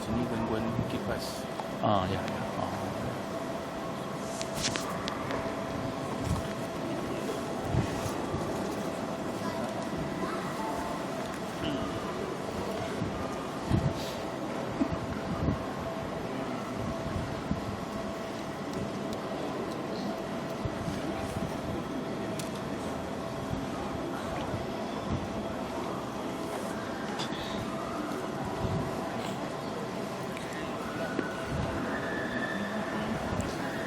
Sini gangguan kipas. Ya.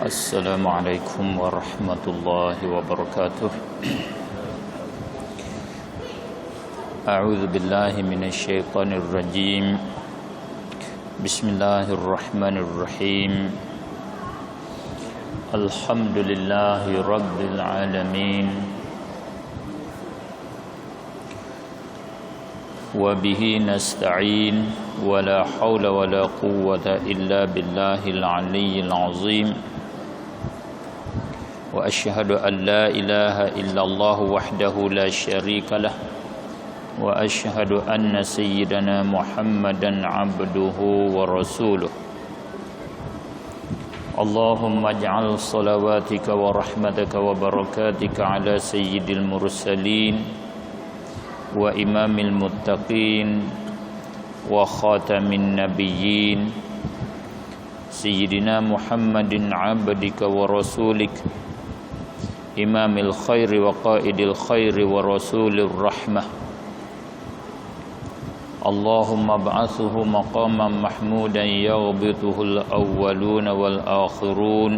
Assalamualaikum warahmatullahi wabarakatuh. A'udzu billahi minasy syaithanir rajim. Bismillahirrahmanirrahim. Alhamdulillahi rabbil alamin. Wa bihi nasta'in wa la haula wa la quwwata illa billahil aliyyil azim. وأشهد أن لا إله إلا الله وحده لا شريك له وأشهد أن سيدنا محمدا عبده ورسوله اللهم اجعل صلواتك ورحمتك وبركاتك على سيد المرسلين وإمام المتقين وخاتم النبيين سيدنا محمد عبدك ورسولك إمام الخير وقائد الخير ورسول الرحمة اللهم ابعثه مقاما محمودا يغبطه الأولون والآخرون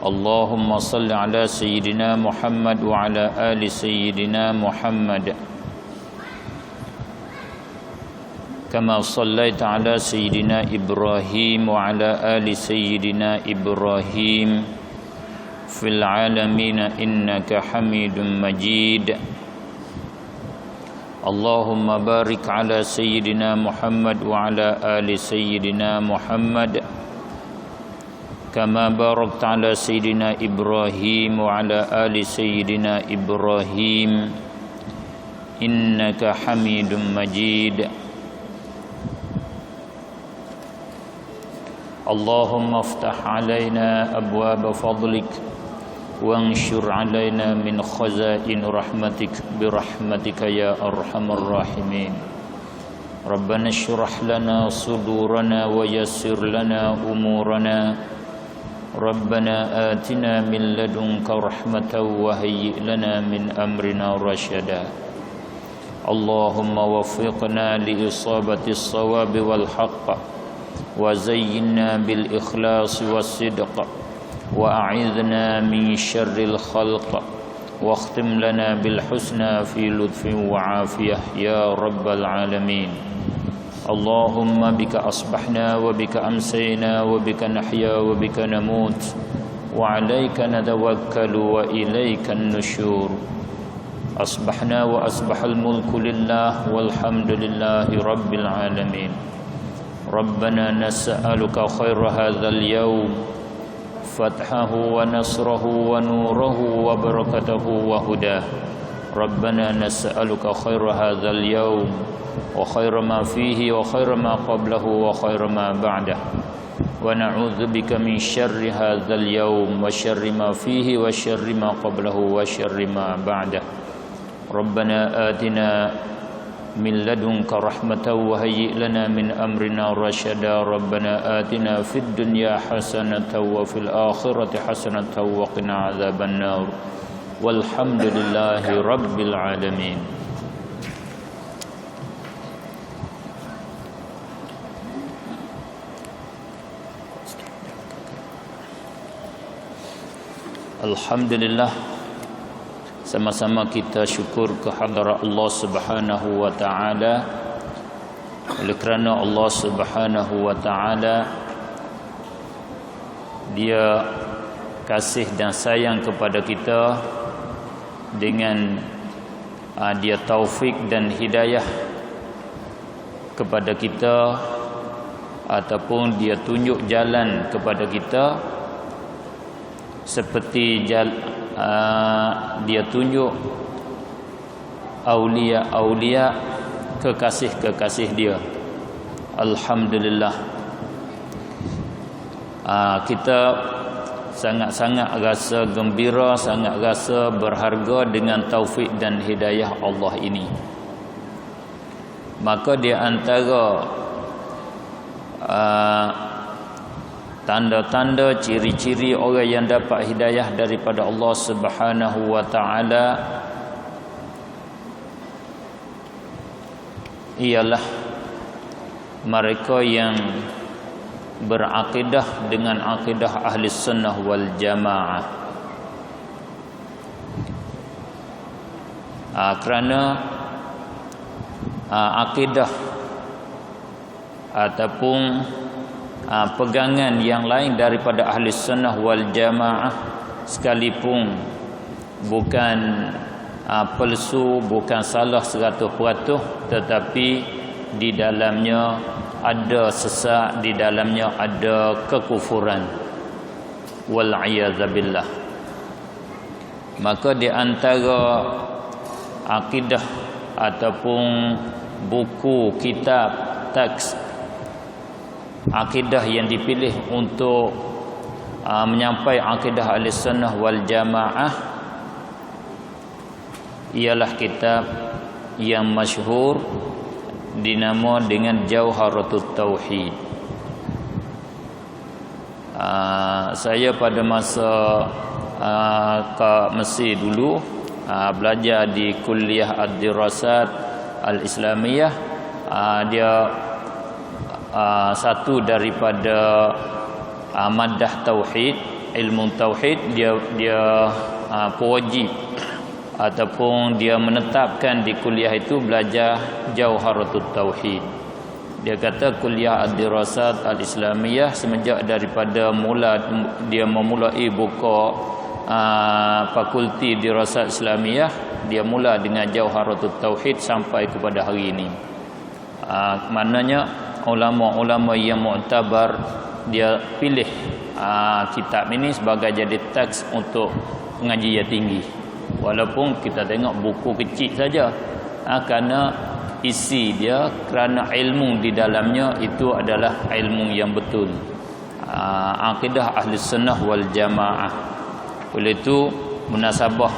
اللهم صل على سيدنا محمد وعلى آل سيدنا محمد كما صليت على سيدنا إبراهيم وعلى آل سيدنا إبراهيم في العالمين إنك حميد مجيد اللهم بارك على سيدنا محمد وعلى آل سيدنا محمد كما باركت على سيدنا إبراهيم وعلى آل سيدنا إبراهيم إنك حميد مجيد اللهم افتح علينا أبواب فضلك وانشر علينا من خزائن رحمتك برحمتك يا أرحم الراحمين ربنا اشرح لنا صدورنا ويسر لنا أمورنا ربنا آتنا من لدنك رحمة وهيئ لنا من أمرنا رشدا اللهم وفقنا لإصابة الصواب والحق وزينا بالإخلاص والصدق وأعذنا من شر الخلق واختم لنا بالحسنى في لطف وعافية يا رب العالمين اللهم بك أصبحنا وبك أمسينا وبك نحيا وبك نموت وعليك نتوكل وإليك النشور أصبحنا وأصبح الملك لله والحمد لله رب العالمين ربنا نسألك خير هذا اليوم فتحه ونصره ونوره وبركته وهداه ربنا نسألك خير هذا اليوم وخير ما فيه وخير ما قبله وخير ما بعده ونعوذ بك من شر هذا اليوم وشر ما فيه وشر ما قبله وشر ما بعده ربنا آتنا من لدنك رحمة وهيئ لنا من أمرنا رشدا ربنا آتنا في الدنيا حسنة وفي الآخرة حسنة وقنا عذاب النار والحمد لله رب العالمين. Alhamdulillah, sama-sama kita syukur kehadrat Allah Subhanahu wa taala. Oleh kerana Allah Subhanahu wa taala Dia kasih dan sayang kepada kita dengan Dia taufik dan hidayah kepada kita, ataupun Dia tunjuk jalan kepada kita seperti Dia tunjuk aulia-aulia kekasih-kekasih dia. Alhamdulillah. Kita sangat-sangat rasa gembira, sangat rasa berharga dengan taufik dan hidayah Allah ini. Maka di antara tanda-tanda, ciri-ciri orang yang dapat hidayah daripada Allah Subhanahu wa taala ialah mereka yang berakidah dengan akidah ahli sunnah wal jamaah. Kerana akidah ataupun pegangan yang lain daripada ahli sunnah wal jamaah sekalipun bukan palsu, bukan salah 100%, tetapi di dalamnya ada sesat, di dalamnya ada kekufuran, wal a'yadzabillah. Maka di antara akidah ataupun buku, kitab, teks akidah yang dipilih untuk menyampaikan akidah Ahlussunnah wal Jamaah ialah kitab yang masyhur dinama dengan Jauharatut Tauhid. Saya pada masa ke Mesir dulu belajar di Kuliah Ad-Dirasat Al-Islamiyah. Dia satu daripada madah tauhid, ilmu tauhid, dia pewajib ataupun dia menetapkan di kuliah itu belajar Jauharatut Tauhid. Dia kata Kuliah Ad-Dirasat Al-Islamiyah semenjak daripada mula dia memulai buka fakulti Dirasat Islamiyah, dia mula dengan Jauharatut Tauhid sampai kepada hari ini. Maknanya ulama-ulama yang muktabar dia pilih kitab ini sebagai jadi teks untuk pengajian tinggi. Walaupun kita tengok buku kecil saja, kerana isi dia, kerana ilmu di dalamnya itu adalah ilmu yang betul, akidah Ahlussunnah wal Jamaah. Oleh itu munasabah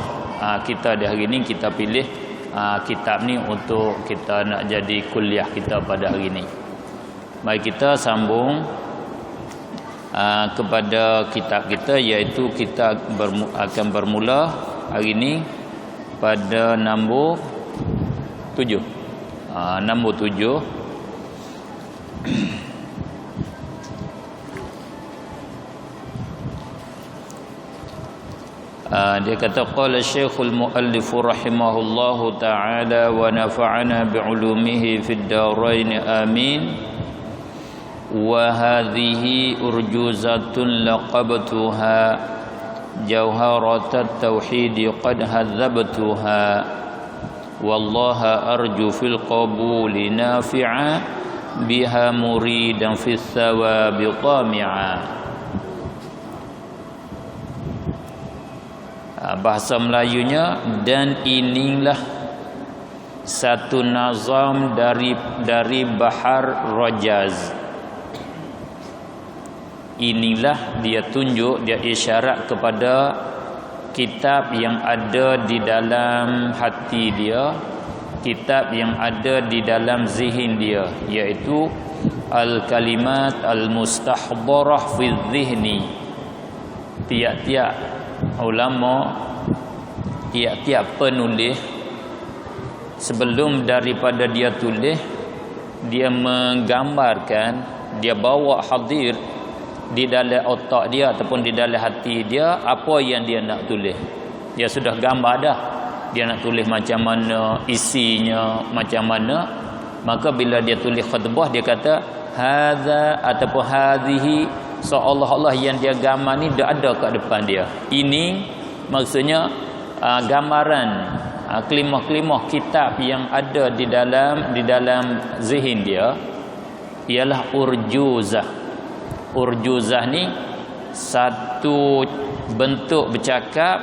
kita di hari ini kita pilih kitab ni untuk kita nak jadi kuliah kita pada hari ini. Mari kita sambung kepada kitab kita, iaitu kita akan bermula hari ini pada nombor 7. Nombor 7. Dia kata qala Syekhul Muallif rahimahullahu taala wa nafa'ana bi'ulumihi fid darain amin. Wa hadhihi urjuzatun laqabtuha Jauharatat Tauhid qad hadzabtuha wallaha arju fil qabuli nafi'a biha muridan fis thawabi tami'a. Bahasa Melayunya, dan inilah satu nazam dari Bahar Rajaz. Inilah dia tunjuk, dia isyarat kepada kitab yang ada di dalam hati dia, kitab yang ada di dalam zihin dia, iaitu Al-Kalimat Al-Mustahdharah fi Dhihni. Tiap-tiap ulama, tiap-tiap penulis sebelum daripada dia tulis, dia menggambarkan, dia bawa hadir di dalam otak dia ataupun di dalam hati dia apa yang dia nak tulis. Dia sudah gambar dah dia nak tulis macam mana, isinya macam mana. Maka bila dia tulis khutbah, dia kata hadza ataupun hadhihi, seolah-olah yang dia gambar ni dah ada kat depan dia. Ini maksudnya gambaran kelimah-kelimah kitab yang ada di dalam zihin dia ialah urjuzah. Urjuzah ni satu bentuk bercakap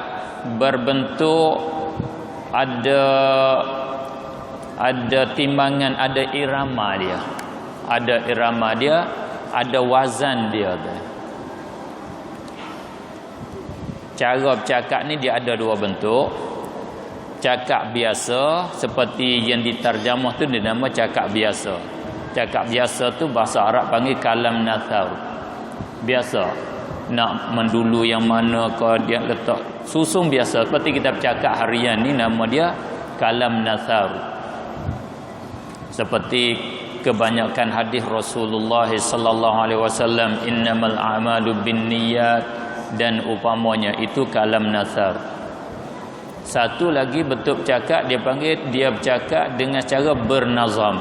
berbentuk ada ada timbangan, ada irama dia. Ada irama dia, ada wazan dia tu. Cara bercakap ni dia ada dua bentuk. Cakap biasa seperti yang ditarjamah tu dia nama cakap biasa. Cakap biasa tu bahasa Arab panggil kalam nathar. Biasa. Nak mendulu yang mana ke dia letak susung biasa. Seperti kita bercakap harian ni nama dia kalam nathar. Seperti kebanyakan hadis Rasulullah sallallahu alaihi wasallam, innamal a'malu binniyat, dan upamanya itu kalam nathar. Satu lagi bentuk bercakap dia panggil dia bercakap dengan cara bernazam.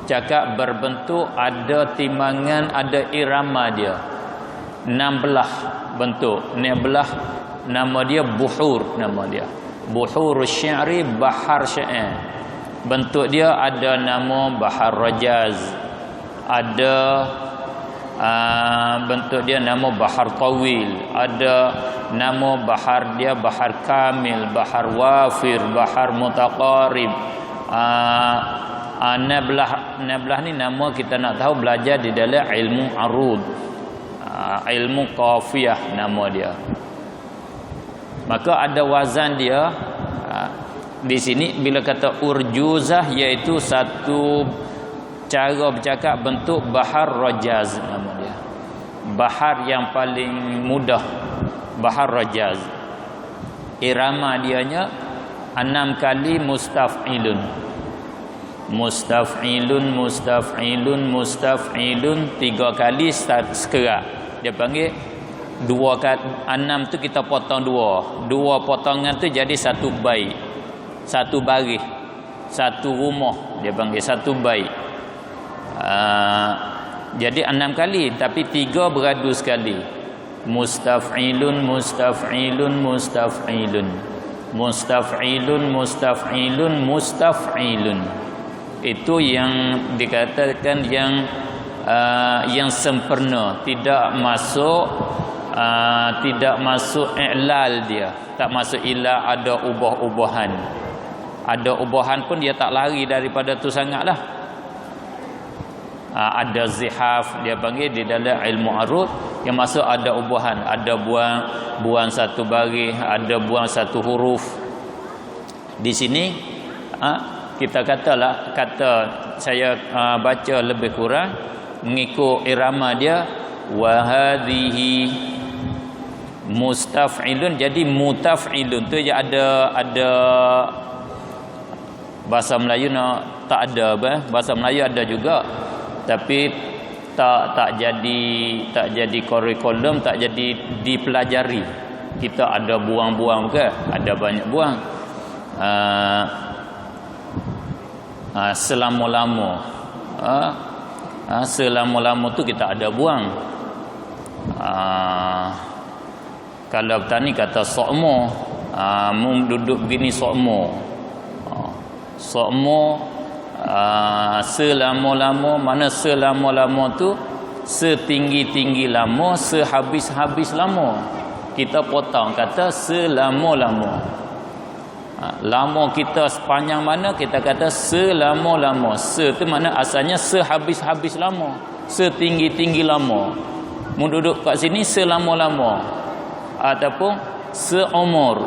Cakap berbentuk, ada timbangan, ada irama dia. 6 belah bentuk. 6 belah nama dia buhur, nama dia. Buhur syi'ri, bahar syair. Bentuk dia ada nama bahar rajaz. Ada bentuk dia nama bahar tawil, ada nama bahar dia bahar kamil, bahar wafir, bahar mutaqarib. Nablah ni nama kita nak tahu belajar di dalam ilmu arud, ilmu qafiyah nama dia. Maka ada wazan dia. Di sini bila kata urjuzah iaitu satu cara bercakap bentuk bahar rajaz nama dia. Bahar yang paling mudah, bahar rajaz. Irama dianya 6 kali mustaf'ilun. Mustaf'ilun, mustaf'ilun, mustaf'ilun, 3 kali sekerak. Dia panggil 6 tu kita potong 2. 2 potongan tu jadi satu bait. Satu baris. Satu rumah dia panggil satu bait. Jadi 6 kali tapi 3 beradu sekali. Mustaf'ilun, mustaf'ilun, mustaf'ilun, mustaf'ilun, mustaf'ilun, mustaf'ilun. Itu yang dikatakan yang sempurna, tidak masuk i'lal dia, tak masuk ila, ada ubah-ubahan. Ada ubahan pun dia tak lari daripada tu sangatlah. Ada zihaf dia panggil di dalam ilmu arud, yang masuk ada ubahan, ada buang satu baris, ada buang satu huruf. Di sini kita kata saya baca lebih kurang mengikut irama dia, wa hadhihi mustaf'ilun, jadi mutaf'ilun tu je ada bahasa Melayu tak ada bahasa Melayu ada juga tapi tak jadi kurikulum, tak jadi dipelajari. Kita ada buang-buang ke, ada banyak buang. Selama-lama selama-lama tu kita ada buang. Kalau petani kata sokmo, duduk begini sokmo. Sokmo selama-lama, mana selama-lama tu setinggi-tinggi lama, sehabis-habis lama. Kita potong kata selama-lama. Lama kita sepanjang mana kita kata selama-lama. Se tu mana asalnya sehabis-habis lama, setinggi-tinggi lama. Mu duduk kat sini selama-lama ataupun seumur,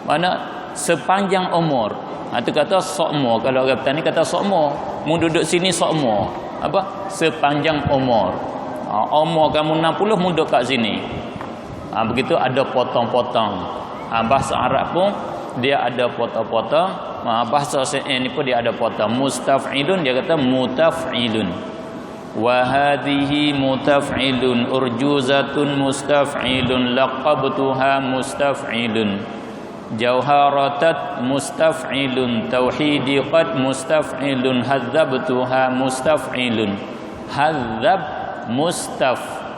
mana sepanjang umur. Itu kata sokmo. Kalau orang petani kata sokmo, mu duduk sini sokmo apa? Sepanjang umur. Umur kamu 60 mu duduk kat sini. Begitu ada potong-potong. Bahasa Arab pun dia ada potong-potong. Bahasa Syair ni pun dia ada potong. Mustaf'ilun dia kata mutaf'ilun. Wa hadhihi mutaf'ilun, urjuzatun mustaf'ilun, laqabtuha mustaf'ilun, jauharatat mustaf'ilun, tauhidi qad mustaf'ilun, hadzabtuha mustaf'ilun, hadzab mustaftuha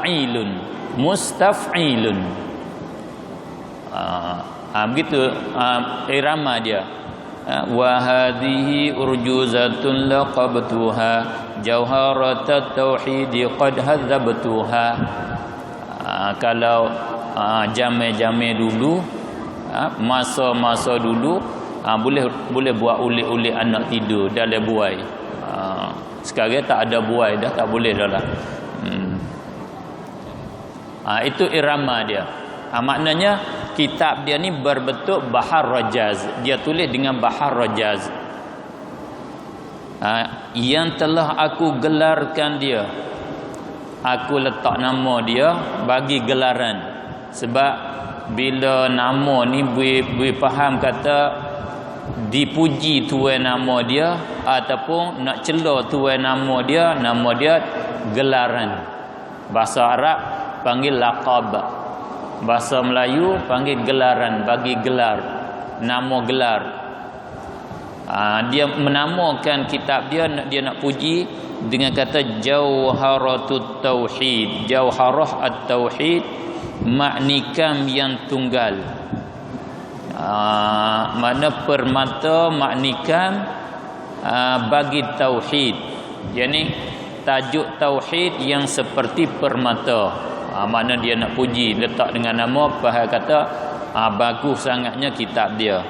ilun, mustaf'ilun. Begitu irama dia. Wa hadhihi urjuzatun laqabtuha, jauharatat tauhidi qad hadzabtuha. Kalau jame-jame dulu, masa-masa dulu Boleh buat ulik-ulik anak tidur dalam buai. Sekarang tak ada buai dah, tak boleh dah lah. Itu irama dia. Maknanya kitab dia ni berbentuk bahar rajaz. Dia tulis dengan bahar rajaz. Yang telah aku gelarkan dia, aku letak nama dia bagi gelaran. Sebab bila nama ni boleh faham kata dipuji tuan nama dia ataupun nak cela tuan nama dia gelaran. Bahasa Arab panggil laqab, bahasa Melayu panggil gelaran, bagi gelar, nama gelar. Dia menamakan kitab dia nak puji dengan kata Jauharatut Tauhid. Jauharah at-Tauhid, maknikam yang tunggal. Mana permata maknikam bagi tauhid. Yani tajuk tauhid yang seperti permata. Mana dia nak puji, letak dengan nama, faham kata bagus sangatnya kitab dia.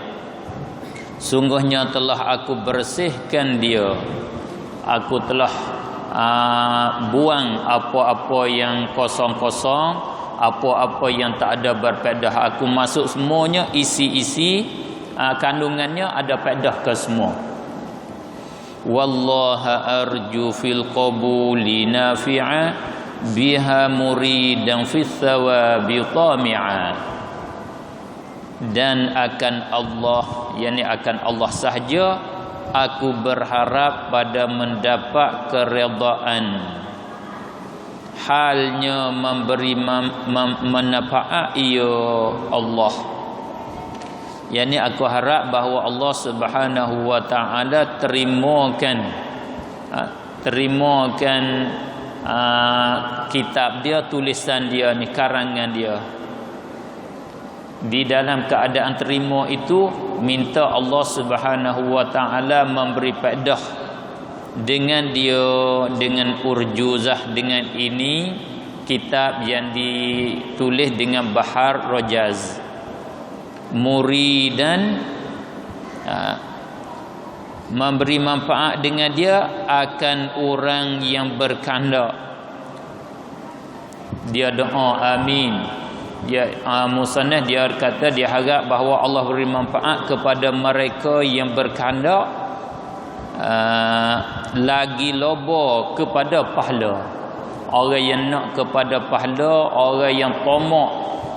Sungguhnya telah aku bersihkan dia, aku telah buang apa-apa yang kosong-kosong, apa-apa yang tak ada berpedah. Aku masuk semuanya, isi-isi kandungannya ada pedah ke semua. Wallaha arju fil qabuli nafi'a biha muridan fis thawabi tami'a. Dan akan Allah, yakni akan Allah sahaja aku berharap pada mendapat keredaan, halnya memberi manfaat ya Allah. Yani aku harap bahawa Allah Subhanahu wa taala terimakan kitab dia, tulisan dia ni, karangan dia. Di dalam keadaan terima itu, minta Allah Subhanahu wa taala memberi faedah dengan dia, dengan urjuzah, dengan ini kitab yang ditulis dengan bahar rajaz. Muridan, memberi manfaat dengan dia akan orang yang berkehendak. Dia doa amin. Dia musannaf dia kata dia harap bahawa Allah beri manfaat kepada mereka yang berkehendak lagi loba kepada pahala. Orang yang nak kepada pahala, orang yang tamak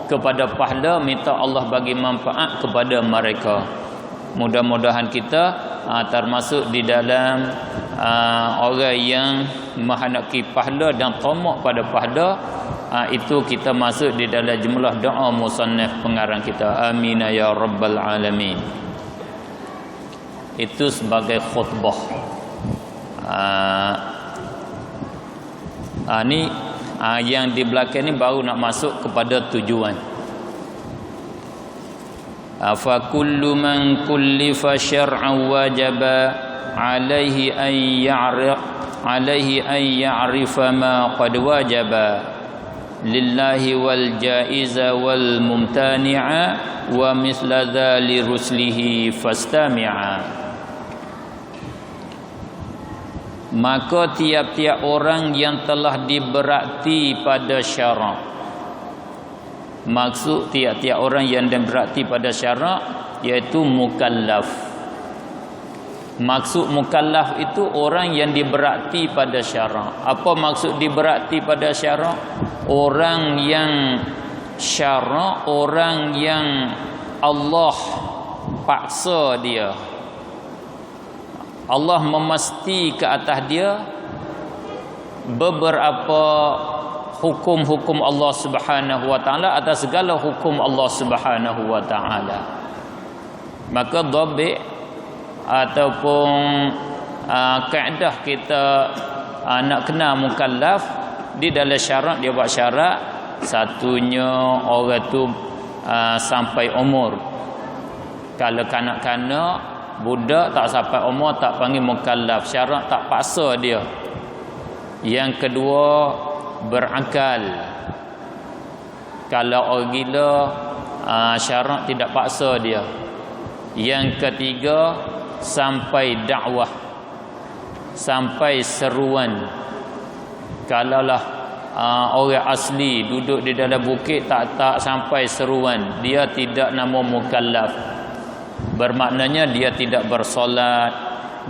kepada pahala, minta Allah bagi manfaat kepada mereka. Mudah-mudahan kita termasuk di dalam orang yang menghendaki pahala dan tamak pada pahala. Itu kita masuk di dalam jumlah doa musannaf pengarang kita. Amin ya rabbal alamin. Itu sebagai khutbah. Ni yang di belakang ni baru nak masuk kepada tujuan. Fa kullu man kullifa syar'an wajaba alaihi an ya'rifa ma qad wajaba lillahi wal jaiza wal mumtani'a wa misla dzali ruslihi fastami'a. Maka tiap-tiap orang yang telah diberati pada syarak, maksud tiap-tiap orang yang diberati pada syarak iaitu mukallaf. Maksud mukallaf itu orang yang diberati pada syarak. Apa maksud diberati pada syarak? Orang yang syarak, orang yang Allah paksa dia, Allah memesti ke atas dia beberapa hukum-hukum Allah Subhanahu wa taala atas segala hukum Allah Subhanahu wa taala. Maka dhabit ataupun kaedah kita nak kenal mukallaf, di dalam syarat dia buat syarat, satunya orang tu sampai umur. Kalau kanak-kanak, budak tak sampai umur tak panggil mukallaf, syarat tak paksa dia. Yang kedua, berakal. Kalau orang gila, syarat tidak paksa dia. Yang ketiga, sampai dakwah, sampai seruan. Kalaulah orang asli duduk di dalam bukit tak sampai seruan, dia tidak nama mukallaf. Bermaknanya dia tidak bersolat,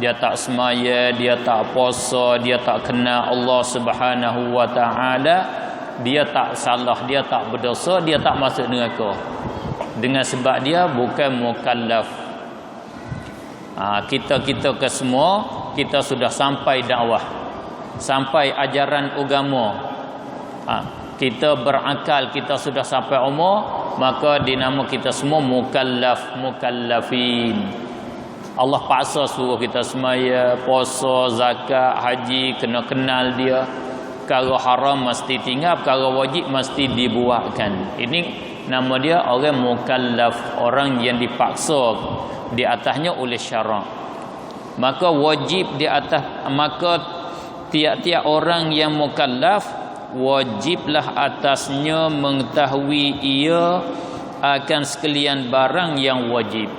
dia tak semaya, dia tak puasa, dia tak kenal Allah Subhanahu wa taala, dia tak salah, dia tak berdosa, dia tak masuk neraka. Dengan sebab dia bukan mukallaf. Kita ke semua, kita sudah sampai dakwah, sampai ajaran agama. Kita berakal, kita sudah sampai umur, maka dinama kita semua mukallaf, mukallafin. Allah paksa suruh kita semaya, puasa, zakat, haji, kena kenal dia. Perkara haram mesti tinggal, perkara wajib mesti dibuatkan. Ini nama dia orang mukallaf, orang yang dipaksa di atasnya oleh syarak. Maka wajib di atas, maka tiap-tiap orang yang mukallaf wajiblah atasnya mengetahui ia akan sekalian barang yang wajib.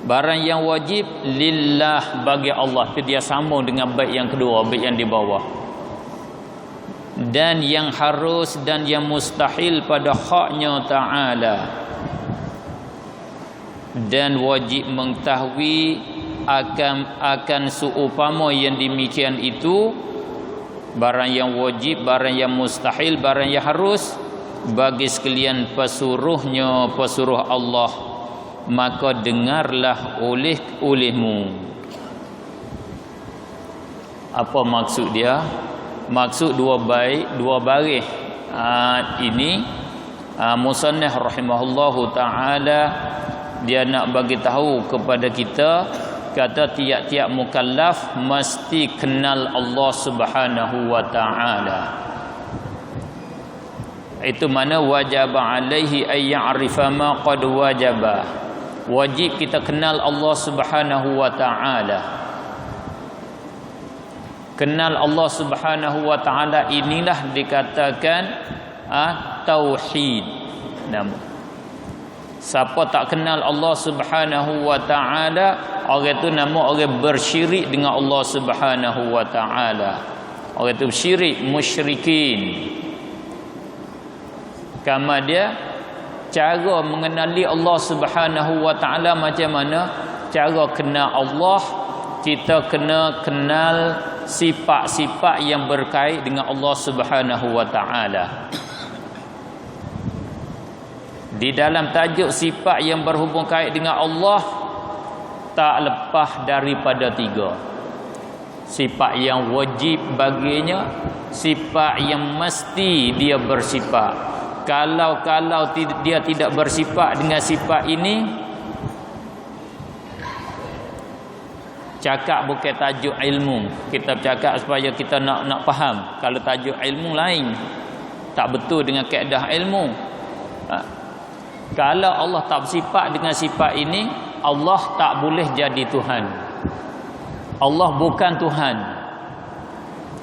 Barang yang wajib lillah, bagi Allah. Itu dia sambung dengan bait yang kedua, bait yang di bawah. Dan yang harus dan yang mustahil pada haknya Ta'ala. Dan wajib mengetahui akan seumpama yang demikian itu, barang yang wajib, barang yang mustahil, barang yang harus, bagi sekalian pesuruh Allah, maka dengarlah olehmu. Apa maksud dia? Maksud dua baris ini, musannif rahimahullahu taala dia nak bagi tahu kepada kita, kata tiap-tiap mukallaf mesti kenal Allah Subhanahu wa taala. Itu mana wajib alaihi ay ya'rifa ma qad wajaba. Wajib kita kenal Allah Subhanahu wa taala. Kenal Allah Subhanahu wa taala inilah dikatakan tauhid. Siapa tak kenal Allah Subhanahu wa taala, orang itu nama orang bersyirik dengan Allah Subhanahu wa taala. Orang itu syirik, musyrikin. Kama dia cara mengenali Allah Subhanahu wa taala macam mana? Cara kenal Allah, kita kena kenal sifat-sifat yang berkait dengan Allah Subhanahu wa taala. Di dalam tajuk sifat yang berhubung kait dengan Allah, tak lepas daripada tiga. Sifat yang wajib baginya, sifat yang mesti dia bersifat. Kalau dia tidak bersifat dengan sifat ini, cakap bukan tajuk ilmu. Kita cakap supaya kita nak faham. Kalau tajuk ilmu lain, tak betul dengan kaedah ilmu. Kalau Allah tak bersifat dengan sifat ini, Allah tak boleh jadi Tuhan. Allah bukan Tuhan.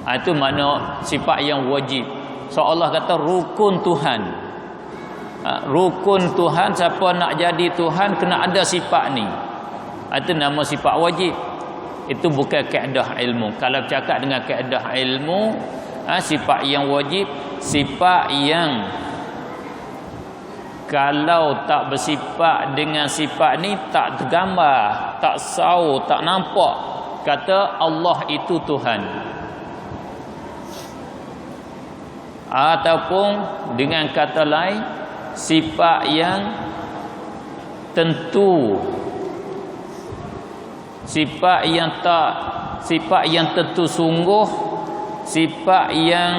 Itu makna sifat yang wajib. So Allah kata rukun Tuhan. Rukun Tuhan, siapa nak jadi Tuhan kena ada sifat ni. Itu nama sifat wajib. Itu bukan kaedah ilmu. Kalau bercakap dengan kaedah ilmu, sifat yang wajib, sifat yang kalau tak bersifat dengan sifat ni tak tergambar, tak sau, tak nampak. Kata Allah itu Tuhan. Ataupun dengan kata lain, sifat yang tentu, sifat yang tentu sungguh, sifat yang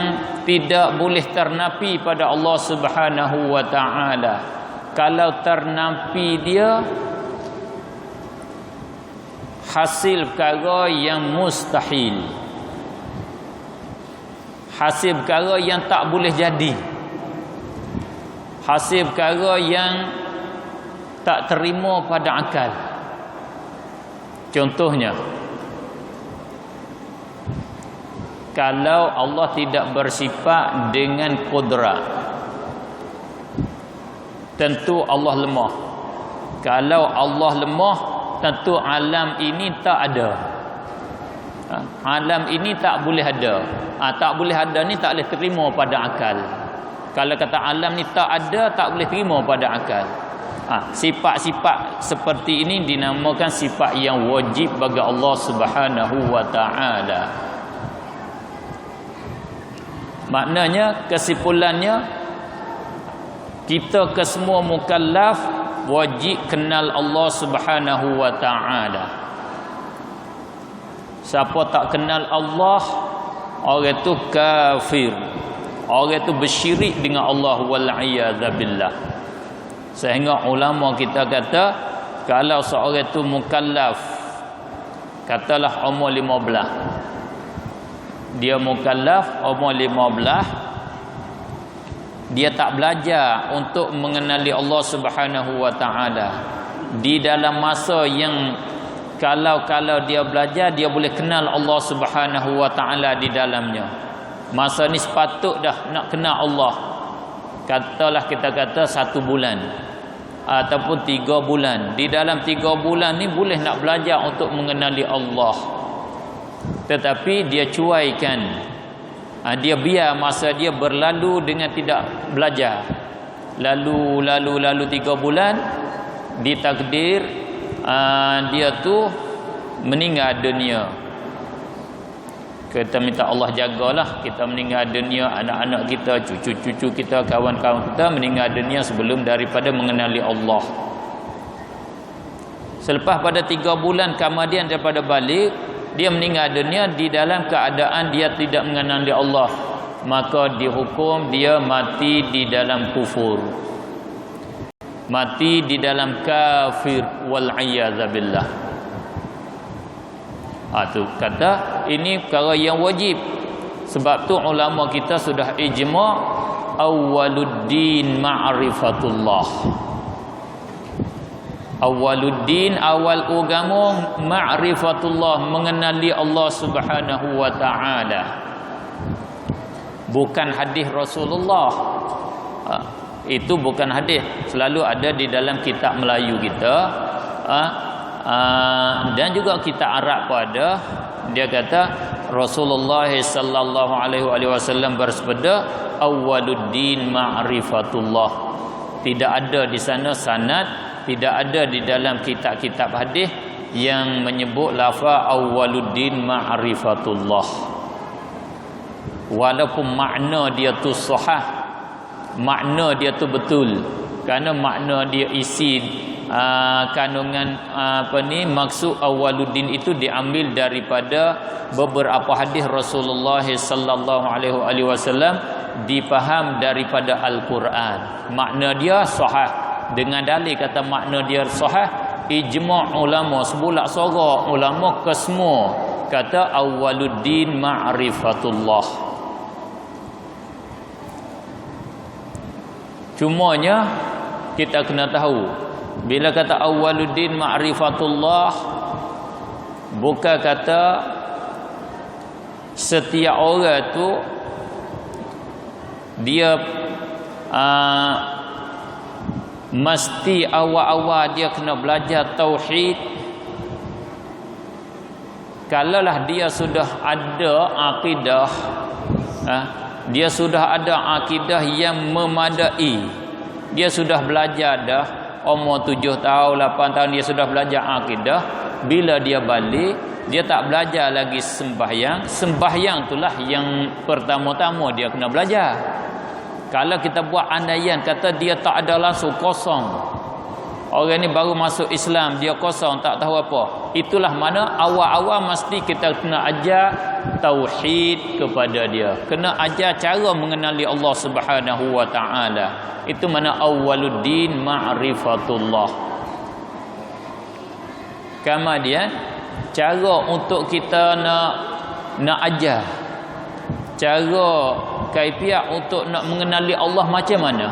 tidak boleh ternafi pada Allah Subhanahu wa taala. Kalau ternafi dia, hasil perkara yang mustahil, hasil perkara yang tak boleh jadi, hasil perkara yang tak terima pada akal. Contohnya, kalau Allah tidak bersifat dengan qudrat, tentu Allah lemah. Kalau Allah lemah, tentu alam ini tak ada. Alam ini tak boleh ada. Tak boleh ada ni tak boleh terima pada akal. Kalau kata alam ni tak ada, tak boleh terima pada akal. Sifat-sifat seperti ini dinamakan sifat yang wajib bagi Allah Subhanahu wa taala. Maknanya, kesimpulannya, kita kesemua mukallaf wajib kenal Allah Subhanahu wa taala. Siapa tak kenal Allah, orang itu kafir. Orang itu bersyirik dengan Allah wal-iyadzabillah. Sehingga ulama kita kata, kalau seorang itu mukallaf, katalah umur 15, dia mukallaf umur 15, dia tak belajar untuk mengenali Allah Subhanahu wa taala di dalam masa yang kalau dia belajar, dia boleh kenal Allah Subhanahu wa taala di dalamnya. Masa ni sepatut dah nak kenal Allah. Katalah kita kata 1 bulan ataupun 3 bulan. Di dalam 3 bulan ni boleh nak belajar untuk mengenali Allah. Tetapi dia cuaikan. Dia biar masa dia berlalu dengan tidak belajar. Lalu 3 bulan, ditakdir dia tu meninggal dunia. Kita minta Allah jagalah kita meninggal dunia, anak-anak kita, cucu-cucu kita, kawan-kawan kita meninggal dunia sebelum daripada mengenali Allah. Selepas pada 3 bulan kemudian daripada balik, dia meninggal dunia di dalam keadaan dia tidak mengenali Allah, maka dihukum dia mati di dalam kufur, mati di dalam kafir wal-iyadzabillah. Tu kata ini perkara yang wajib. Sebab tu ulama kita sudah ijma' awwaluddin ma'rifatullah. Awwaluddin, awal agama ma'rifatullah, mengenali Allah Subhanahu wa taala. Bukan hadis Rasulullah. Itu bukan hadis, selalu ada di dalam kitab Melayu kita. Dan juga kita Arab pada, dia kata Rasulullah sallallahu alaihi wasallam bersabda awwaluddin ma'rifatullah. Tidak ada di sana sanad, tidak ada di dalam kitab-kitab hadis yang menyebut lafaz awwaluddin ma'rifatullah. Walaupun makna dia tu sahih, makna dia tu betul, kerana makna dia isi kandungan maksud awwaluddin itu diambil daripada beberapa hadis Rasulullah sallallahu alaihi wasallam, dipaham daripada Al-Quran. Makna dia sahih, dengan dalil kata makna dia sahih, ijma' ulama, sebulak sorok ulama kesemua kata awwaluddin ma'rifatullah. Cumanya kita kena tahu, bila kata awwaluddin ma'rifatullah, bukan kata setiap orang tu dia mesti awal-awal dia kena belajar tauhid. Kalaulah dia sudah ada akidah, dia sudah ada akidah yang memadai, dia sudah belajar dah umur 7 tahun, 8 tahun dia sudah belajar akidah. Bila dia balik, dia tak belajar lagi sembahyang. Sembahyang itulah yang pertama-tama dia kena belajar. Kalau kita buat andaian kata dia tak ada langsung, kosong, orang ni baru masuk Islam, dia kosong, tak tahu apa, itulah mana awal-awal mesti kita kena ajar tauhid kepada dia, kena ajar cara mengenali Allah Subhanahu wa taala. Itu mana awwaluddin ma'rifatullah. Kemudian cara untuk kita nak ajar, cara kaifiat untuk nak mengenali Allah macam mana.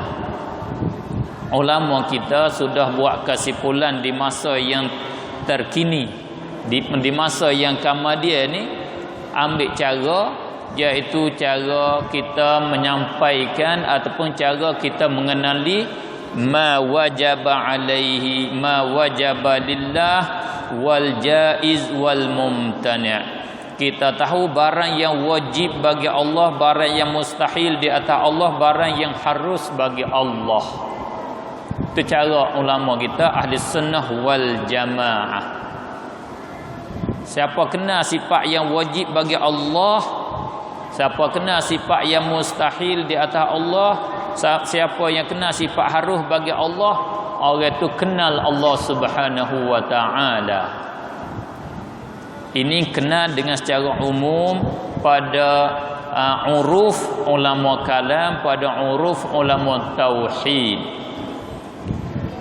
Ulama kita sudah buat kesimpulan di masa yang terkini, di masa yang kemudian ni, ambil cara, iaitu cara kita menyampaikan ataupun cara kita mengenali ma wajaba alaihi ma wajaba lillah wal jaiz wal mumtani'. Kita tahu barang yang wajib bagi Allah, barang yang mustahil di atas Allah, barang yang harus bagi Allah. Itu cara ulama kita ahli sunnah wal jamaah. Siapa kena sifat yang wajib bagi Allah, siapa kena sifat yang mustahil di atas Allah, siapa yang kena sifat harus bagi Allah, orang itu kenal Allah Subhanahu wa taala. Ini kena dengan secara umum pada uruf ulama kalam, pada uruf ulama tauhid.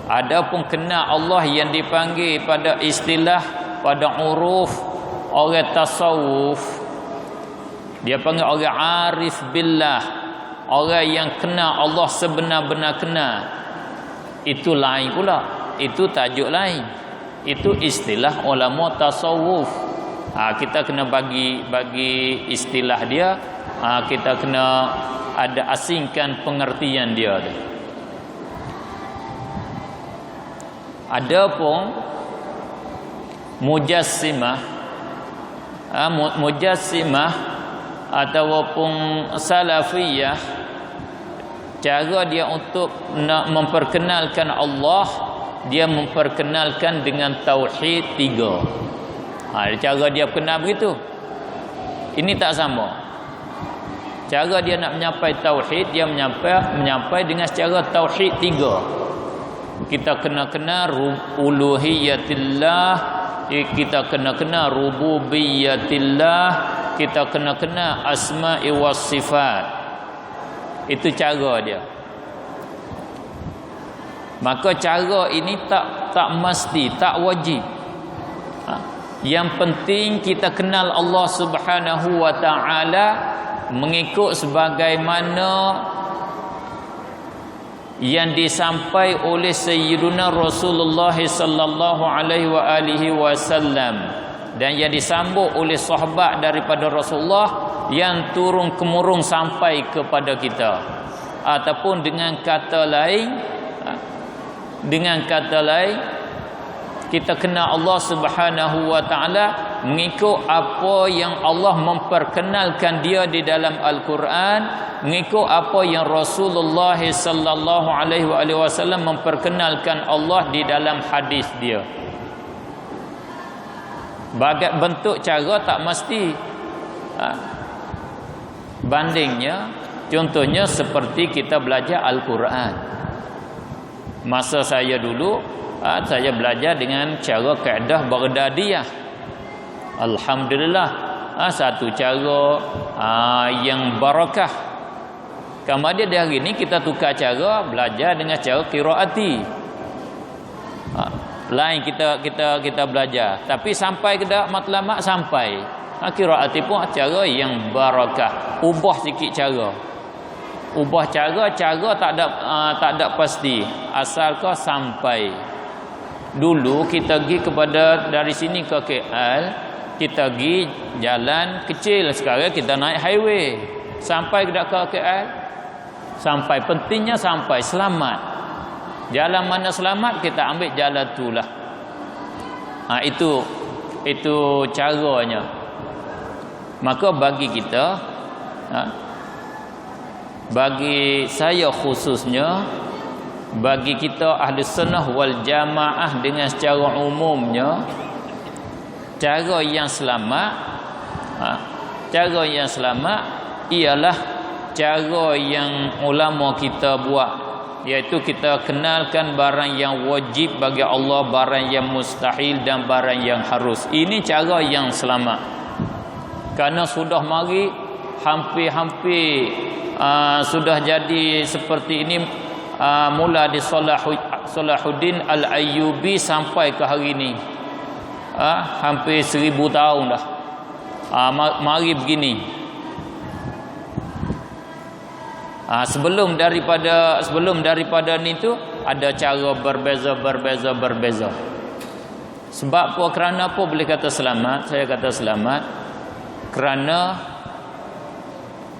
Adapun kena Allah yang dipanggil pada istilah, pada uruf orang tasawuf, dia panggil orang arif billah, orang yang kena Allah sebenar-benar kena. Itu lain pula, itu tajuk lain, itu istilah ulama tasawuf. Kita kena bagi istilah dia, kita kena ada asingkan pengertian dia tu. Adapun mujassimah ataupun salafiyah, cara dia untuk nak memperkenalkan Allah, dia memperkenalkan dengan tauhid 3. Cara dia kenal begitu. Ini tak sama. Cara dia nak menyampai tauhid, dia menyampai dengan secara tauhid 3. Kita kena uluhiyatillah, kita kena rububiyatillah, kita kena asma'i was sifat. Itu cara dia. Maka cara ini tak mesti, tak wajib. Yang penting kita kenal Allah Subhanahu wa taala mengikut sebagaimana yang disampaikan oleh Sayyiduna Rasulullah sallallahu alaihi wasallam, dan yang disambut oleh sahabat daripada Rasulullah yang turun temurun sampai kepada kita. Ataupun dengan kata lain, kita kenal Allah Subhanahu wa taala mengikut apa yang Allah memperkenalkan dia di dalam Al-Quran, mengikut apa yang Rasulullah sallallahu alaihi wasallam memperkenalkan Allah di dalam hadis dia. Bagai bentuk cara tak mesti. Bandingnya, contohnya seperti kita belajar Al-Quran. Masa saya dulu, saya belajar dengan cara kaedah Baghdadiyah. Alhamdulillah, satu cara yang barakah. Kemudian di hari ini kita tukar cara, belajar dengan cara qiraati. Lain kita belajar, tapi sampai ke dak matlamat sampai. Qiraati pun cara yang barakah. Ubah sikit cara. Ubah cara tak ada pasti. Asal kau sampai. Dulu kita pergi dari sini ke KL, kita pergi jalan kecil. Sekarang kita naik highway. Sampai ke KL? Sampai, pentingnya sampai, selamat. Jalan mana selamat, kita ambil jalan tu lah. Itu caranya. Maka bagi kita, bagi saya khususnya, bagi kita ahli sunnah wal jamaah dengan secara umumnya, cara yang selamat ialah cara yang ulama kita buat, iaitu kita kenalkan barang yang wajib bagi Allah, barang yang mustahil dan barang yang harus. Ini cara yang selamat. Kerana sudah mari hampir sudah jadi seperti ini, mula di Salahuddin Al-Ayyubi sampai ke hari ini, hampir 1000 tahun dah. Mari begini. Sebelum daripada ni tu ada cara berbeza. Sebab apa? Kerana apa boleh kata selamat? Saya kata selamat kerana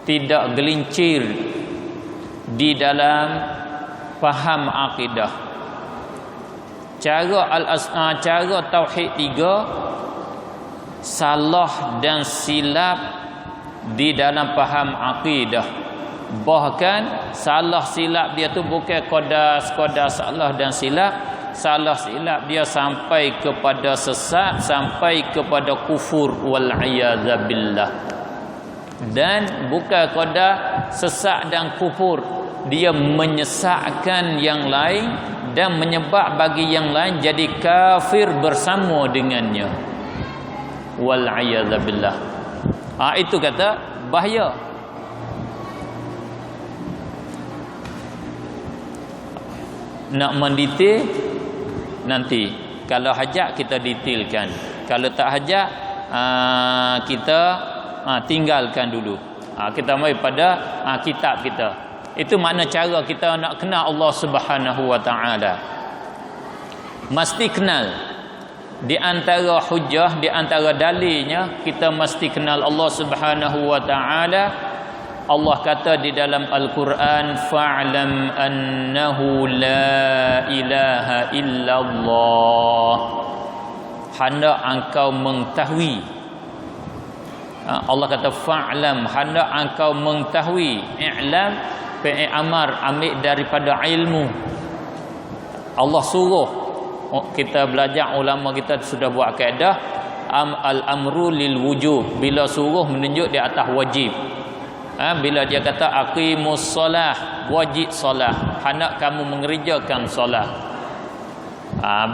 tidak gelincir di dalam faham akidah. Cara tauhid 3, salah dan silap di dalam faham akidah. Bahkan salah silap dia tu bukan sekadar salah dan silap, salah silap dia sampai kepada sesat, sampai kepada kufur wal iyadzabillah. Dan bukan sekadar sesat dan kufur, dia menyesatkan yang lain dan menyebab bagi yang lain jadi kafir bersama dengannya. Wal iyadzabillah. Itu kata bahaya. Nak mendetail nanti, kalau hajat kita detailkan, kalau tak hajat kita tinggalkan dulu. Kita mai pada kitab kita. Itu makna cara kita nak kenal Allah Subhanahu wa taala. Mesti kenal. Di antara hujah, di antara dalilnya, kita mesti kenal Allah Subhanahu wa taala. Allah kata di dalam Al-Quran, fa'lam annahu la ilaha illallah. Hendak engkau mengetahui. Allah kata fa'lam, hendak engkau mengetahui. I'lam, fi'il amar, ambil daripada ilmu. Allah suruh. Kita belajar, ulama kita sudah buat kaedah al-amru lil wujub. Bila suruh menunjuk di atas wajib. Bila dia kata aqimus solah, wajib solah, hendak kamu mengerjakan solah.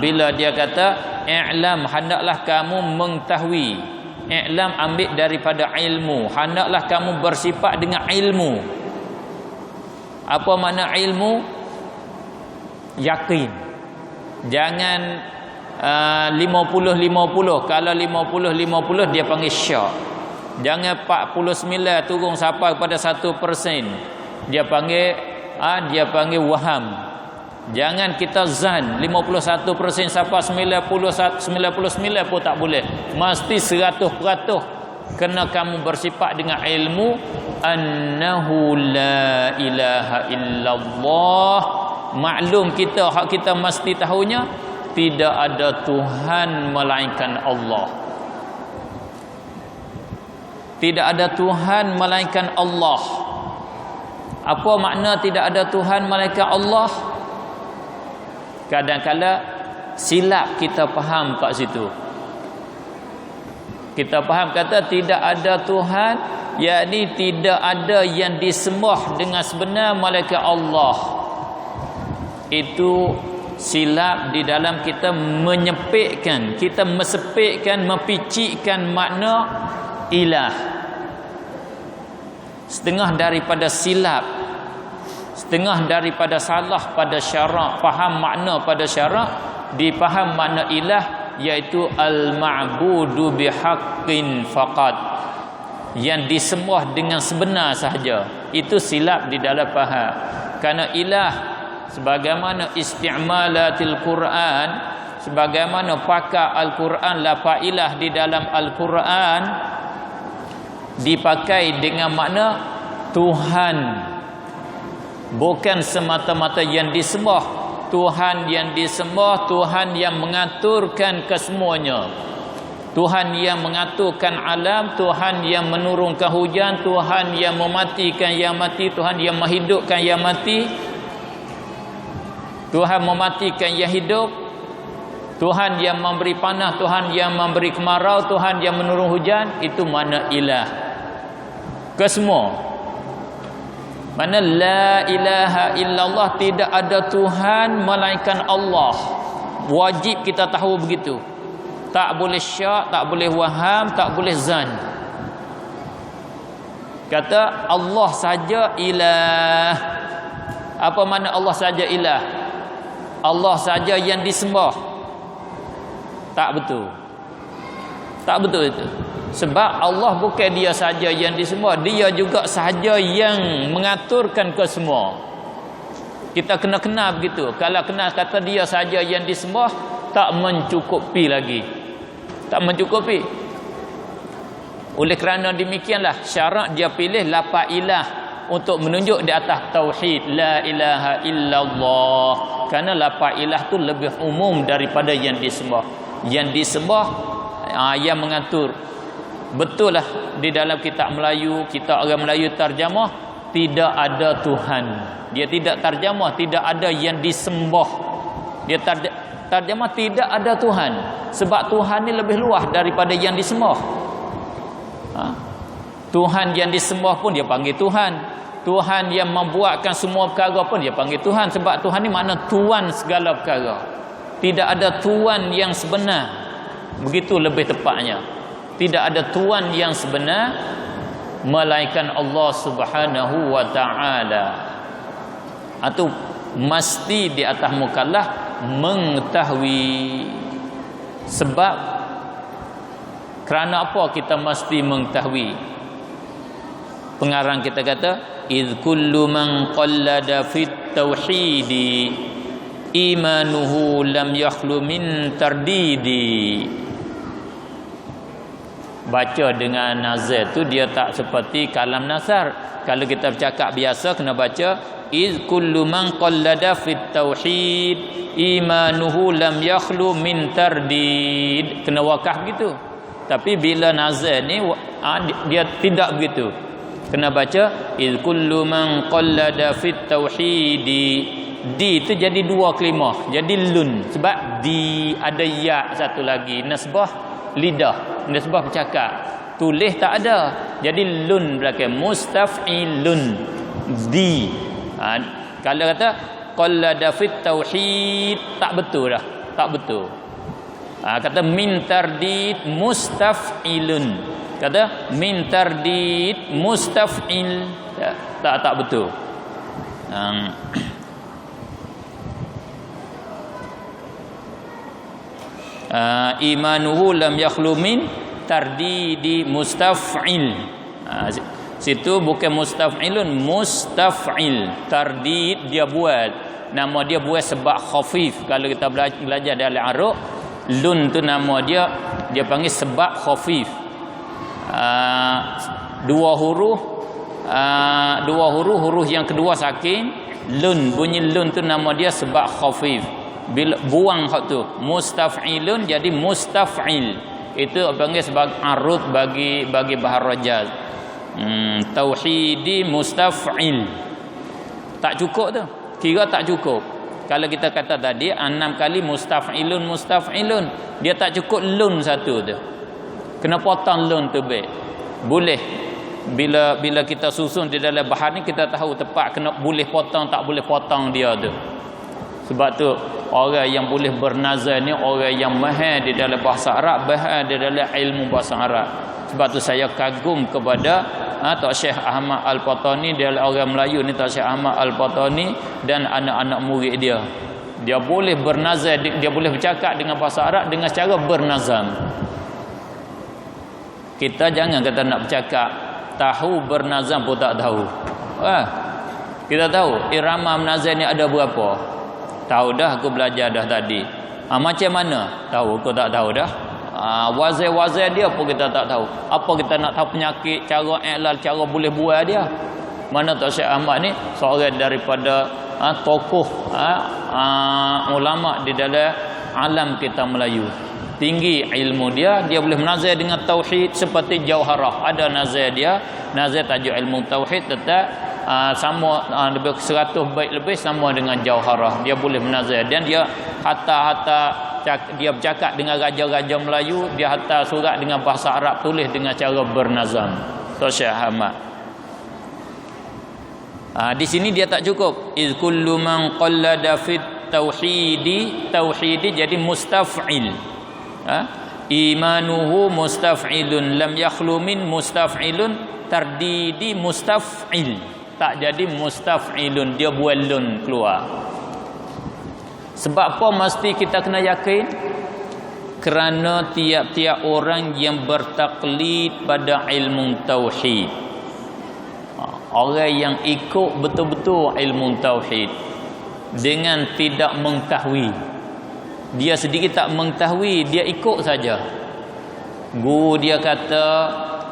Bila dia kata i'lam, hendaklah kamu mengetahui. I'lam ambil daripada ilmu, hendaklah kamu bersifat dengan ilmu. Apa makna ilmu? Yakin. Jangan 50-50. Kalau 50-50 dia panggil syak. Jangan 49 turun sampai pada 1%. Dia panggil waham. Jangan kita zan 51% sampai 99 pun tak boleh. Mesti 100%. Kena kamu bersifat dengan ilmu annahu la ilaha illallah. Maklum kita, hak kita mesti tahunya, tidak ada Tuhan melainkan Allah. Tidak ada Tuhan melainkan Allah. Apa makna tidak ada Tuhan melainkan Allah? Kadang-kadang silap kita faham kat situ. Kita faham kata tidak ada Tuhan, yakni tidak ada yang disembah dengan sebenar melainkan Allah. Itu silap di dalam kita menyepitkan, kita mesepitkan, mempicikkan makna ilah. Setengah daripada silap, setengah daripada salah pada syarak, faham makna pada syarak, dipaham makna ilah, iaitu al-ma'budu bihaqqin faqat, yang disembah dengan sebenar sahaja. Itu silap di dalam faham. Karena ilah, sebagaimana istimalatil Quran, sebagaimana pakai Al-Quran, lafaz ilah di dalam Al-Quran dipakai dengan makna Tuhan, bukan semata-mata yang disembah. Tuhan yang disembah, Tuhan yang mengaturkan kesemuanya, Tuhan yang mengaturkan alam, Tuhan yang menurunkan hujan, Tuhan yang mematikan yang mati, Tuhan yang menghidupkan yang mati, Tuhan mematikan yang hidup, Tuhan yang memberi panas, Tuhan yang memberi kemarau, Tuhan yang menurun hujan. Itu makna ilah. Kesemua. Mana la ilaha illallah, tidak ada Tuhan melainkan Allah. Wajib kita tahu begitu. Tak boleh syak, tak boleh waham, tak boleh zan. Kata Allah saja ilah. Apa makna Allah saja ilah? Allah saja yang disembah. Tak betul. Tak betul itu. Sebab Allah bukan dia saja yang disembah, dia juga sahaja yang mengaturkan ke semua. Kita kena kenal begitu. Kalau kenal kata dia saja yang disembah, tak mencukupi lagi. Tak mencukupi. Oleh kerana demikianlah syarat dia pilih lafaz ilah untuk menunjuk di atas tauhid la ilaha illallah. Kerana lafaz ilah tu lebih umum daripada yang disembah. Yang disembah yang mengatur. Betul lah di dalam kitab Melayu, kita orang Melayu terjemah tidak ada Tuhan. Dia tidak terjemah tidak ada yang disembah. Dia terjemah tidak ada Tuhan. Sebab Tuhan ni lebih luas daripada yang disembah. Tuhan yang disembah pun dia panggil Tuhan. Tuhan yang membuatkan semua perkara pun dia panggil Tuhan. Sebab Tuhan ni makna tuan segala perkara. Tidak ada tuan yang sebenar. Begitu lebih tepatnya. Tidak ada tuan yang sebenar melainkan Allah Subhanahu wa taala. Atau mesti di atas mukallaf mengetahui. Sebab kerana apa kita mesti mengetahui? Pengarang kita kata id kullu man qallada fit tauhidi imanuhu lam yakhlu min tardidi. Baca dengan nazar tu dia tak seperti kalam nasar. Kalau kita bercakap biasa kena baca iz kullu man qallada fit tauhid imanuhu lam yakhlu min tardid. Kena wakaf begitu. Tapi bila nazar ni dia tidak begitu. Kena baca iz kullu man qallada fit tauhid. Di itu jadi dua kalimah. Jadi lun. Sebab di ada ya satu lagi. Nasbah lidah. Nasbah bercakap. Tulis tak ada. Jadi lun belakang. Mustaf'ilun. Di. Kalau kata qallada fit tauhid tak betul dah. Tak betul. Kata min tardid mustaf'ilun. Kata min tardid mustaf'il. Tak betul. Imanuhu lam yakhlu min tardidi mustaf'il. Situ bukan mustaf'ilun, mustaf'il. Tardid dia buat. Nama dia buat sebab khafif. Kalau kita belajar dalam Arab, lun tu nama dia panggil sebab khafif. Dua huruf yang kedua sakin lun. Bunyi lun tu nama dia sebab khafif. Bila buang hak tu mustaf'ilun jadi mustaf'il. Itu panggil sebagai arud bagi bahar rajaz. Tauhidi mustaf'il. Tak cukup tu. Kira tak cukup. Kalau kita kata tadi 6 kali mustaf'ilun, dia tak cukup lun satu tu. Kena potong lun tu baik. Boleh. Bila kita susun di dalam bahar ni kita tahu tepat kena boleh potong tak boleh potong dia tu. Sebab tu orang yang boleh bernazar ni orang yang mahir di dalam bahasa Arab, mahir di dalam ilmu bahasa Arab. Sebab tu saya kagum kepada Tok Syekh Ahmad Al-Patani, dia orang Melayu ni, Tok Syekh Ahmad Al-Patani dan anak-anak murid dia. Dia boleh bernazar, dia boleh bercakap dengan bahasa Arab dengan cara bernazam. Kita jangan kata nak bercakap tahu bernazam pun tak tahu. Kita tahu irama menazam ni ada berapa. Tahu dah, aku belajar dah tadi. Macam mana? Tahu, aku tak tahu dah. Wazir-wazir dia pun kita tak tahu. Apa kita nak tahu penyakit, cara i'lal, cara boleh buat dia. Mana Tok Syekh Ahmad ni seorang daripada tokoh ulama di dalam alam kita Melayu. Tinggi ilmu dia boleh menazir dengan tauhid seperti Jauharah. Ada nazir dia, nazir tajuk ilmu tauhid tetap sama lebih 100 bait lebih sama dengan Jauharah. Dia boleh menazir dan dia hatta dia bercakap dengan raja-raja Melayu, dia hantar surat dengan bahasa Arab, tulis dengan cara bernazam. Tok Syekh Ahmad. Di sini dia tak cukup. Iz kullu man qallada fit tauhidi jadi mustaf'il. Imanuhu mustaf'ilun lam yakhlu min mustaf'ilun tardidi mustaf'il. Tak jadi mustaf'ilun, dia buat lun keluar. Sebab apa mesti kita kena yakin? Kerana tiap-tiap orang yang bertaklid pada ilmu tauhid, orang yang ikut betul-betul ilmu tauhid dengan tidak mengetahui, dia sedikit tak mengetahui, dia ikut saja. Guru dia kata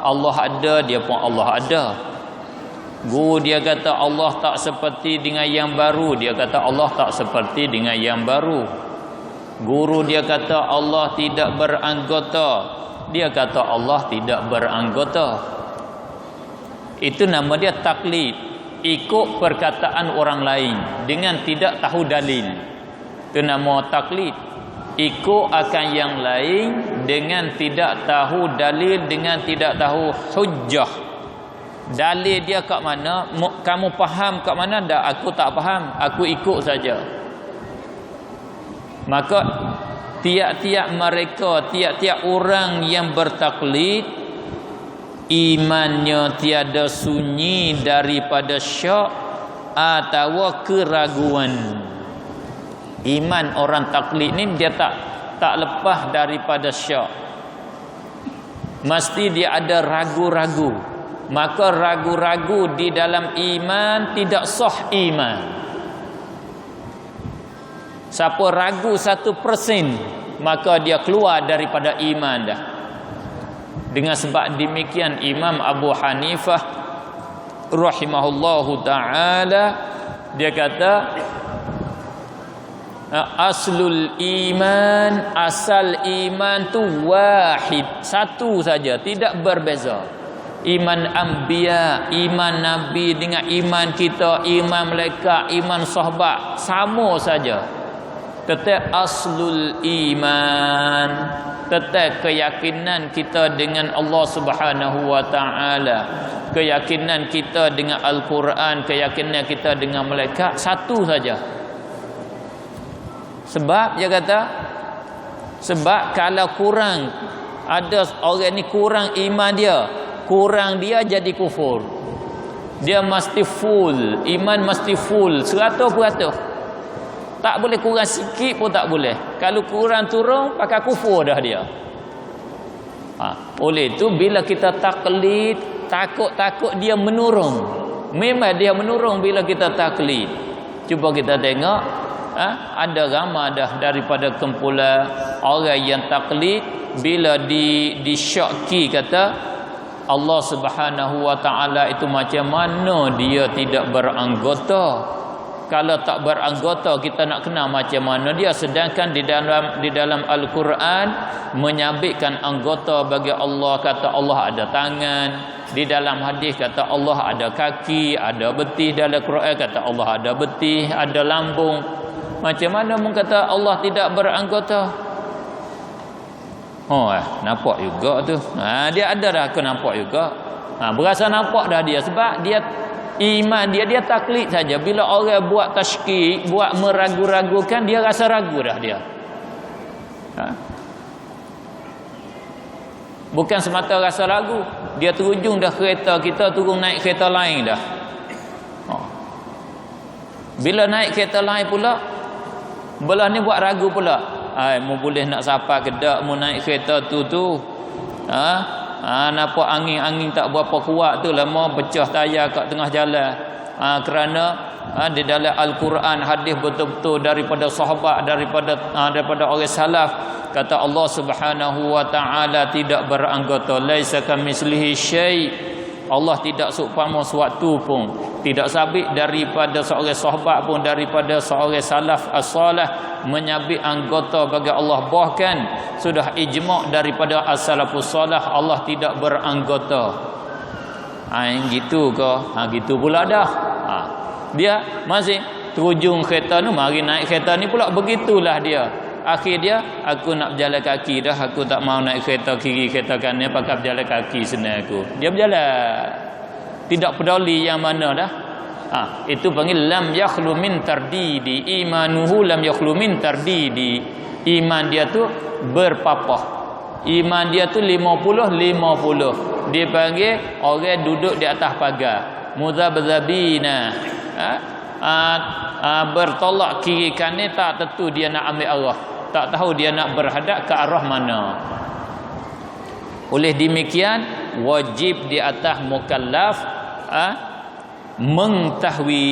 Allah ada, dia pun Allah ada. Guru dia kata Allah tak seperti dengan yang baru, dia kata Allah tak seperti dengan yang baru. Guru dia kata Allah tidak beranggota, dia kata Allah tidak beranggota. Itu nama dia taklid, ikut perkataan orang lain dengan tidak tahu dalil. Itu nama taklid, ikut akan yang lain dengan tidak tahu dalil, dengan tidak tahu hujjah. Dalil dia kat mana, kamu faham kat mana? Dah, aku tak faham, aku ikut saja. Maka tiap-tiap mereka, tiap-tiap orang yang bertaklid, imannya tiada sunyi daripada syak atau keraguan. Iman orang taklid ni dia tak lepas daripada syak. Mesti dia ada ragu-ragu. Maka ragu-ragu di dalam iman tidak sah iman. Siapa ragu 1%, maka dia keluar daripada iman dah. Dengan sebab demikian Imam Abu Hanifah rahimahullahu ta'ala, dia kata aslul iman, asal iman tu wahid, satu saja, tidak berbeza. Iman anbiya, iman nabi dengan iman kita, iman malaikat, iman sahabat, sama saja. Tetap aslul iman, tetap keyakinan kita dengan Allah Subhanahu wa taala, keyakinan kita dengan Al-Quran, keyakinan kita dengan malaikat, satu saja. Sebab dia kata, sebab kalau kurang, ada orang ni kurang iman dia, kurang dia jadi kufur. Dia mesti full, iman mesti full 100%. Tak boleh kurang sikit pun tak boleh. Kalau kurang turun, pakai kufur dah dia. Oleh itu bila kita taklid, takut-takut dia menurun. Memang dia menurun bila kita taklid. Cuba kita tengok, ada ramai dah daripada kumpulan orang yang taklid, bila disyaki kata Allah Subhanahu wa taala itu macam mana dia tidak beranggota. Kalau tak beranggota kita nak kenal macam mana dia, sedangkan di dalam Al-Quran menyabitkan anggota bagi Allah, kata Allah ada tangan. Di dalam hadis kata Allah ada kaki, ada betih. Dalam Quran kata Allah ada betih, ada lambung. Macam mana mun kata Allah tidak beranggota? Nampak juga tu. Dia ada dah, aku nampak juga. Berasa nampak dah dia, sebab dia iman dia taklid saja. Bila orang buat tashkik, buat meragu-ragukan, dia rasa ragu dah dia. Bukan semata rasa ragu, dia terujung dah kereta kita, turun naik kereta lain dah. Bila naik kereta lain pula, belah ni buat ragu pula. Mu boleh nak sampai ke dak mu naik kereta tu. Nampak angin tak berapa kuat tu, lama pecah tayar kat tengah jalan. Kerana di dalam Al-Quran hadis betul-betul daripada sahabat, daripada orang salaf, kata Allah Subhanahu wa taala tidak beranggota, laisa kamitslihi syai'. Allah tidak seumpama suatu pun. Tidak sabit daripada seorang sahabat pun, daripada seorang salaf as-salih menyabit anggota bagi Allah. Bahkan sudah ijma' daripada as-salafus salih, Allah tidak beranggota. Gitu ke? Gitu pula dah. Dia masih terujung kereta ni, mari naik kereta ni pula, begitulah dia. Akhir dia, aku nak berjalan kaki dah, aku tak mau naik kereta kiri kereta kanan, pakai berjalan kaki senang aku. Dia berjalan, tidak peduli yang mana dah. Itu panggil lam yakhlu min tardidi, imanuhu lam yakhlu min tardidi. Iman dia tu berpapah, iman dia tu 50-50. Dia panggil orang duduk di atas pagar, muzabzabina, bertolak kiri kanan, tak tentu dia nak ambil arah, tak tahu dia nak berhadap ke arah mana. Oleh demikian wajib di atas mukallaf mengetahui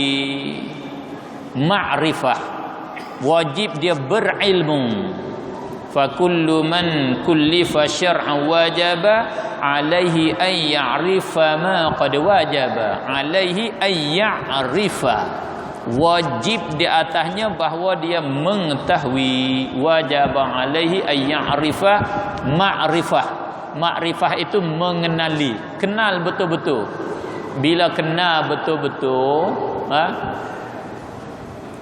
ma'rifah, wajib dia berilmu. Fa kullu man kullifa syar'an wajaba alaihi ay ya'rifa ma qad wajaba. Alaihi ay ya'rifa, wajib di atasnya bahawa dia mengetahui. Wajaba alaihi ay ya'rifa ma'rifah. Ma'rifah itu mengenali, kenal betul-betul. Bila kenal betul-betul,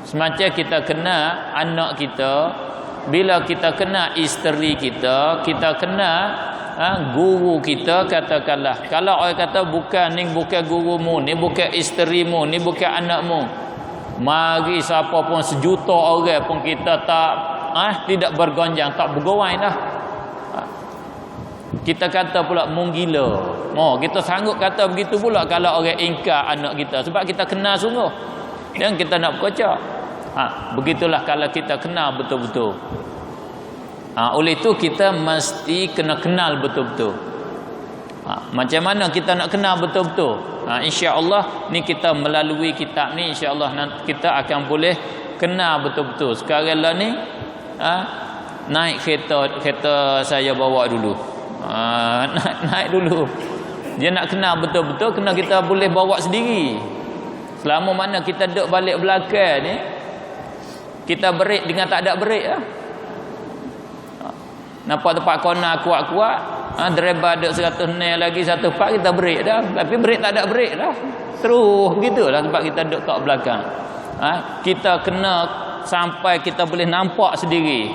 semacam kita kenal anak kita, bila kita kenal isteri kita, kita kenal guru kita, katakanlah. Kalau orang kata bukan, ni bukan gurumu, ni bukan isterimu, ni bukan anakmu, mari siapa pun sejuta orang pun kita tidak bergonjang, tak bergawai dah. Kita kata pula menggila. Kita sanggup kata begitu pula kalau orang ingkar anak kita, sebab kita kenal sungguh dan kita nak berkocak. Begitulah kalau kita kenal betul-betul. Oleh itu kita mesti kena kenal betul-betul. Macam mana kita nak kenal betul-betul? Insya-Allah ni kita melalui kitab ni, insya-Allah kita akan boleh kenal betul-betul. Sekarang lah ni naik kereta saya bawa dulu. Naik dulu. Dia nak kenal betul-betul, kena kita boleh bawa sendiri. Selama mana kita duduk balik belakang ni, kita break dengan tak ada break lah. Nampak tempat corner kuat-kuat, driver duduk 100 nail lagi 1 part, kita break dah. Tapi break tak ada break dah. Terus begitulah sebab kita duduk kat belakang. Kita kena sampai kita boleh nampak sendiri.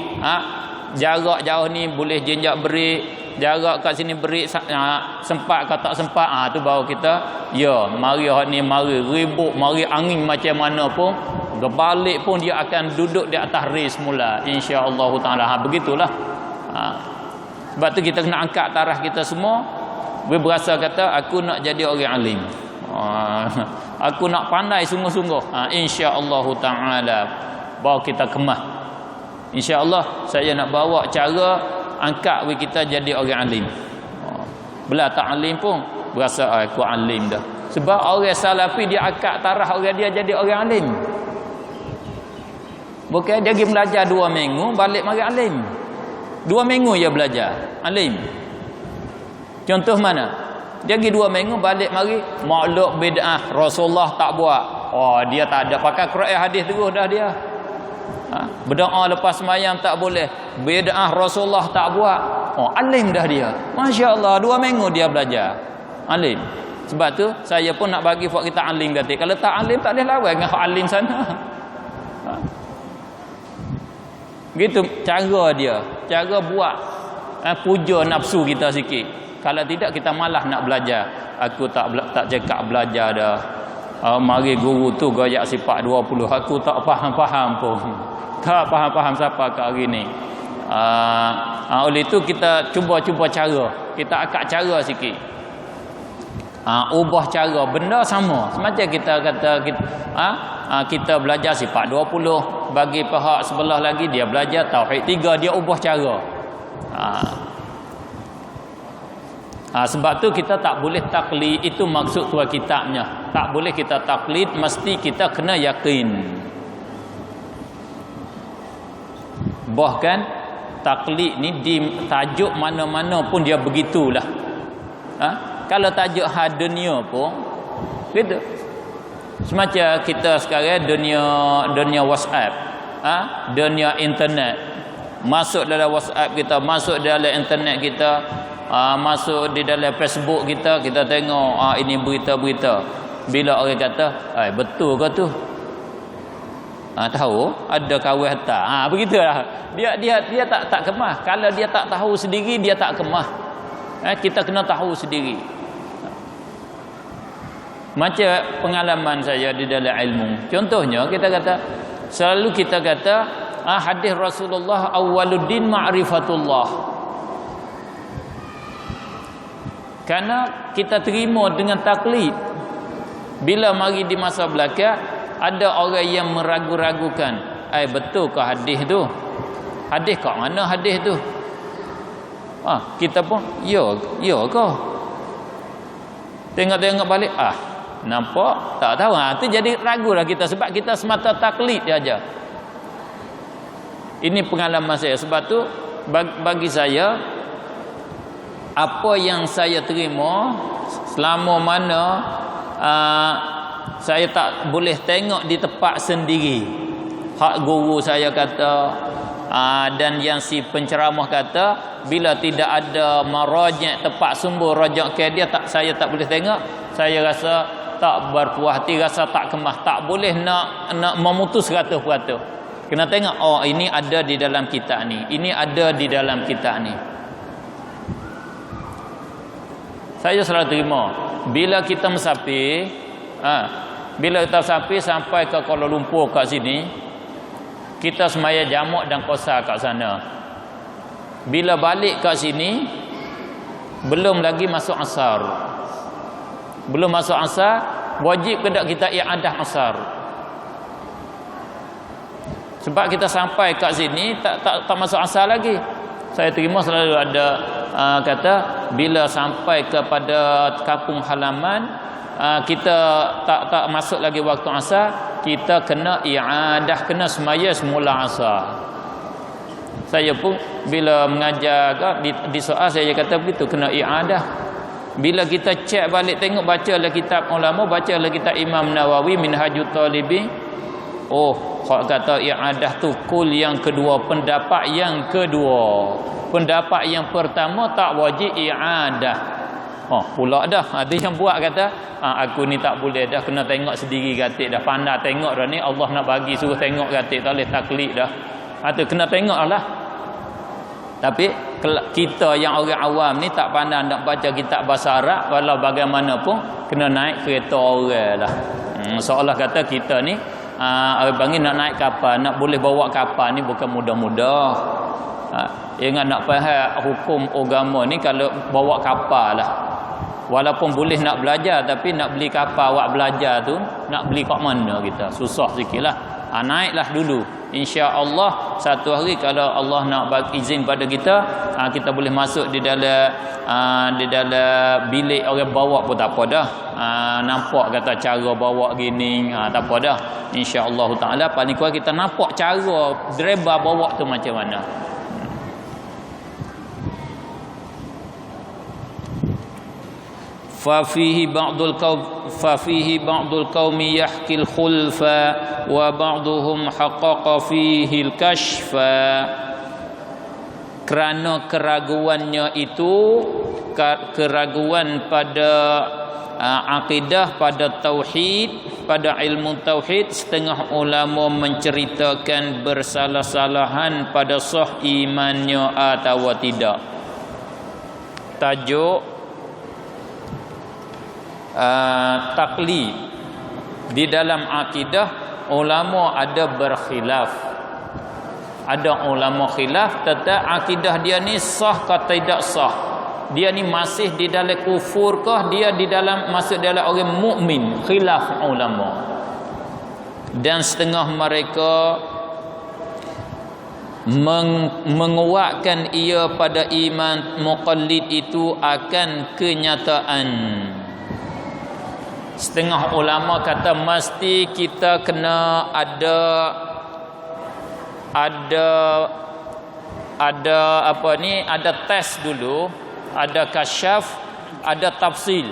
Jarak jauh ni boleh jenjak break, jarak kat sini break sempat ke tak sempat, tu baru kita mari hak ni, mari ribut, mari angin macam mana pun, berbalik pun dia akan duduk di atas race semula, insya-Allah taala. Begitulah. Sebab tu kita kena angkat taraf kita semua. Dia berasa kata aku nak jadi orang alim. Aku nak pandai sungguh-sungguh. Insya-Allah taala baru kita kemah. InsyaAllah saya nak bawa cara angkat kita jadi orang alim. Bila tak alim pun berasa aku alim dah. Sebab orang salafi dia angkat taraf orang dia jadi orang alim. Bukan dia pergi belajar 2 minggu balik mari alim. 2 minggu dia belajar alim. Contoh mana? Dia pergi 2 minggu balik mari makluk bid'ah, Rasulullah tak buat. Dia tak ada pakai Quran hadis terus dah dia. Berdoa lepas sembahyang tak boleh, bid'ah Rasulullah tak buat. Alim dah dia. Masya-Allah, 2 minggu dia belajar alim. Sebab tu saya pun nak bagi buat kita alim kata. Kalau tak alim tak boleh lawan dengan alim sana. Gitu cara dia, cara buat puja nafsu kita sikit. Kalau tidak kita malah nak belajar. Aku tak cakap belajar dah. Mari guru tu gayak sifat 20, aku tak faham-faham pun. Tak faham-faham siapa kat hari ni. Oleh itu kita cuba cara. Kita akak cara sikit. Ubah cara, benda sama. Semacam kita kata kita belajar sifat 20, bagi pihak sebelah lagi dia belajar tauhid 3, dia ubah cara. Sebab tu kita tak boleh taklid. Itu maksud tua kitabnya. Tak boleh kita taklid, mesti kita kena yakin. Bahkan taklid ni di tajuk mana-mana pun dia begitulah. Kalau tajuk dunia pun gitu. Semacam kita sekarang dunia WhatsApp, dunia internet. Masuk dalam WhatsApp kita, masuk dalam internet kita, masuk di dalam Facebook kita, kita tengok ini berita-berita. Bila orang kata, betul ke tu? Tahu ada kawan hantar. Begitulah. Dia tak kemah. Kalau dia tak tahu sendiri, dia tak kemah. Kita kena tahu sendiri. Macam pengalaman saya di dalam ilmu. Contohnya kita kata, selalu kita kata hadis Rasulullah awwaluddin ma'rifatullah. Karena kita terima dengan taklid. Bila mari di masa belakang, ada orang yang meragu-ragukan, betul ke hadis tu? Hadis kat mana hadis tu? Kita pun ya ke? Tengok-tengok balik, nampak tak tahu. Tu jadi ragulah kita sebab kita semata taklid aja. Ini pengalaman saya. Sebab tu bagi saya apa yang saya terima selama mana saya tak boleh tengok di tempat sendiri, hak guru saya kata, dan yang si penceramah kata, bila tidak ada marajak tempat sumber rajak ke dia, saya tak boleh tengok. Saya rasa tak berpuas hati, rasa tak kemah, tak boleh nak memutus kata-kata. Kena tengok, oh ini ada di dalam kitab ni, ini ada di dalam kitab ni. Saya selalu terima bila kita musafir, bila kita musafir sampai ke Kuala Lumpur kat sini, kita semaya jamak dan qasar kat sana. Bila balik kat sini, belum lagi masuk asar. Belum masuk asar, wajib ke tak kita i'adah asar. Sebab kita sampai kat sini tak masuk asar lagi. Saya terima selalu ada kata, bila sampai kepada kampung halaman, kita tak masuk lagi waktu asar, kita kena i'adah, kena semaya semula asar. Saya pun bila mengajar di soal, saya kata begitu, kena i'adah. Bila kita cek balik tengok, bacalah kitab ulama, bacalah kitab Imam Nawawi Minhajut Talibin, oh hak kata i'adah tu kul yang kedua, pendapat yang kedua. Pendapat yang pertama tak wajib i'adah. Oh pula dah ada yang buat kata, aku ni tak boleh dah, kena tengok sendiri gatik dah, pandai tengok dah ni, Allah nak bagi suruh tengok gatik, tak boleh taklid dah. Tu kena tengok lah. Tapi kita yang orang awam ni tak pandai nak baca kitab bahasa Arab, walau bagaimanapun kena naik kereta orang lah. Seolah kata kita ni orang panggil nak naik kapal, nak boleh bawa kapal ni bukan mudah-mudah. Ingat nak faham hukum agama ni kalau bawa kapal lah. Walaupun boleh nak belajar, tapi nak beli kapal awak belajar tu, nak beli kat mana kita? Susah sikit lah. Naiklah dulu. InsyaAllah satu hari kalau Allah nak bagi izin pada kita, kita boleh masuk di dalam bilik orang bawa pun tak apa dah. Nampak kata cara bawa gini, tak apa dah. InsyaAllah ta'ala paling kurang kita nampak cara driver bawa tu macam mana. ففيه بعض القوم يحكي الخلف وبعضهم حقق فيه الكشف. Kerana keraguannya itu, keraguan pada akidah, pada tauhid, pada ilmu tauhid, setengah ulama menceritakan bersalah-salahan pada sah imannya atau tidak. Tajuk taklid. Di dalam akidah ulama ada berkhilaf. Ada ulama khilaf tentang akidah dia ni sah ke tidak sah. Dia ni masih di dalam kufur ke, dia di dalam masuk dalam orang mukmin. Khilaf ulama. Dan setengah mereka menguatkan ia pada iman muqallid itu akan kenyataan. Setengah ulama kata mesti kita kena ada apa ni, ada tes dulu, ada kasyaf, ada tafsil.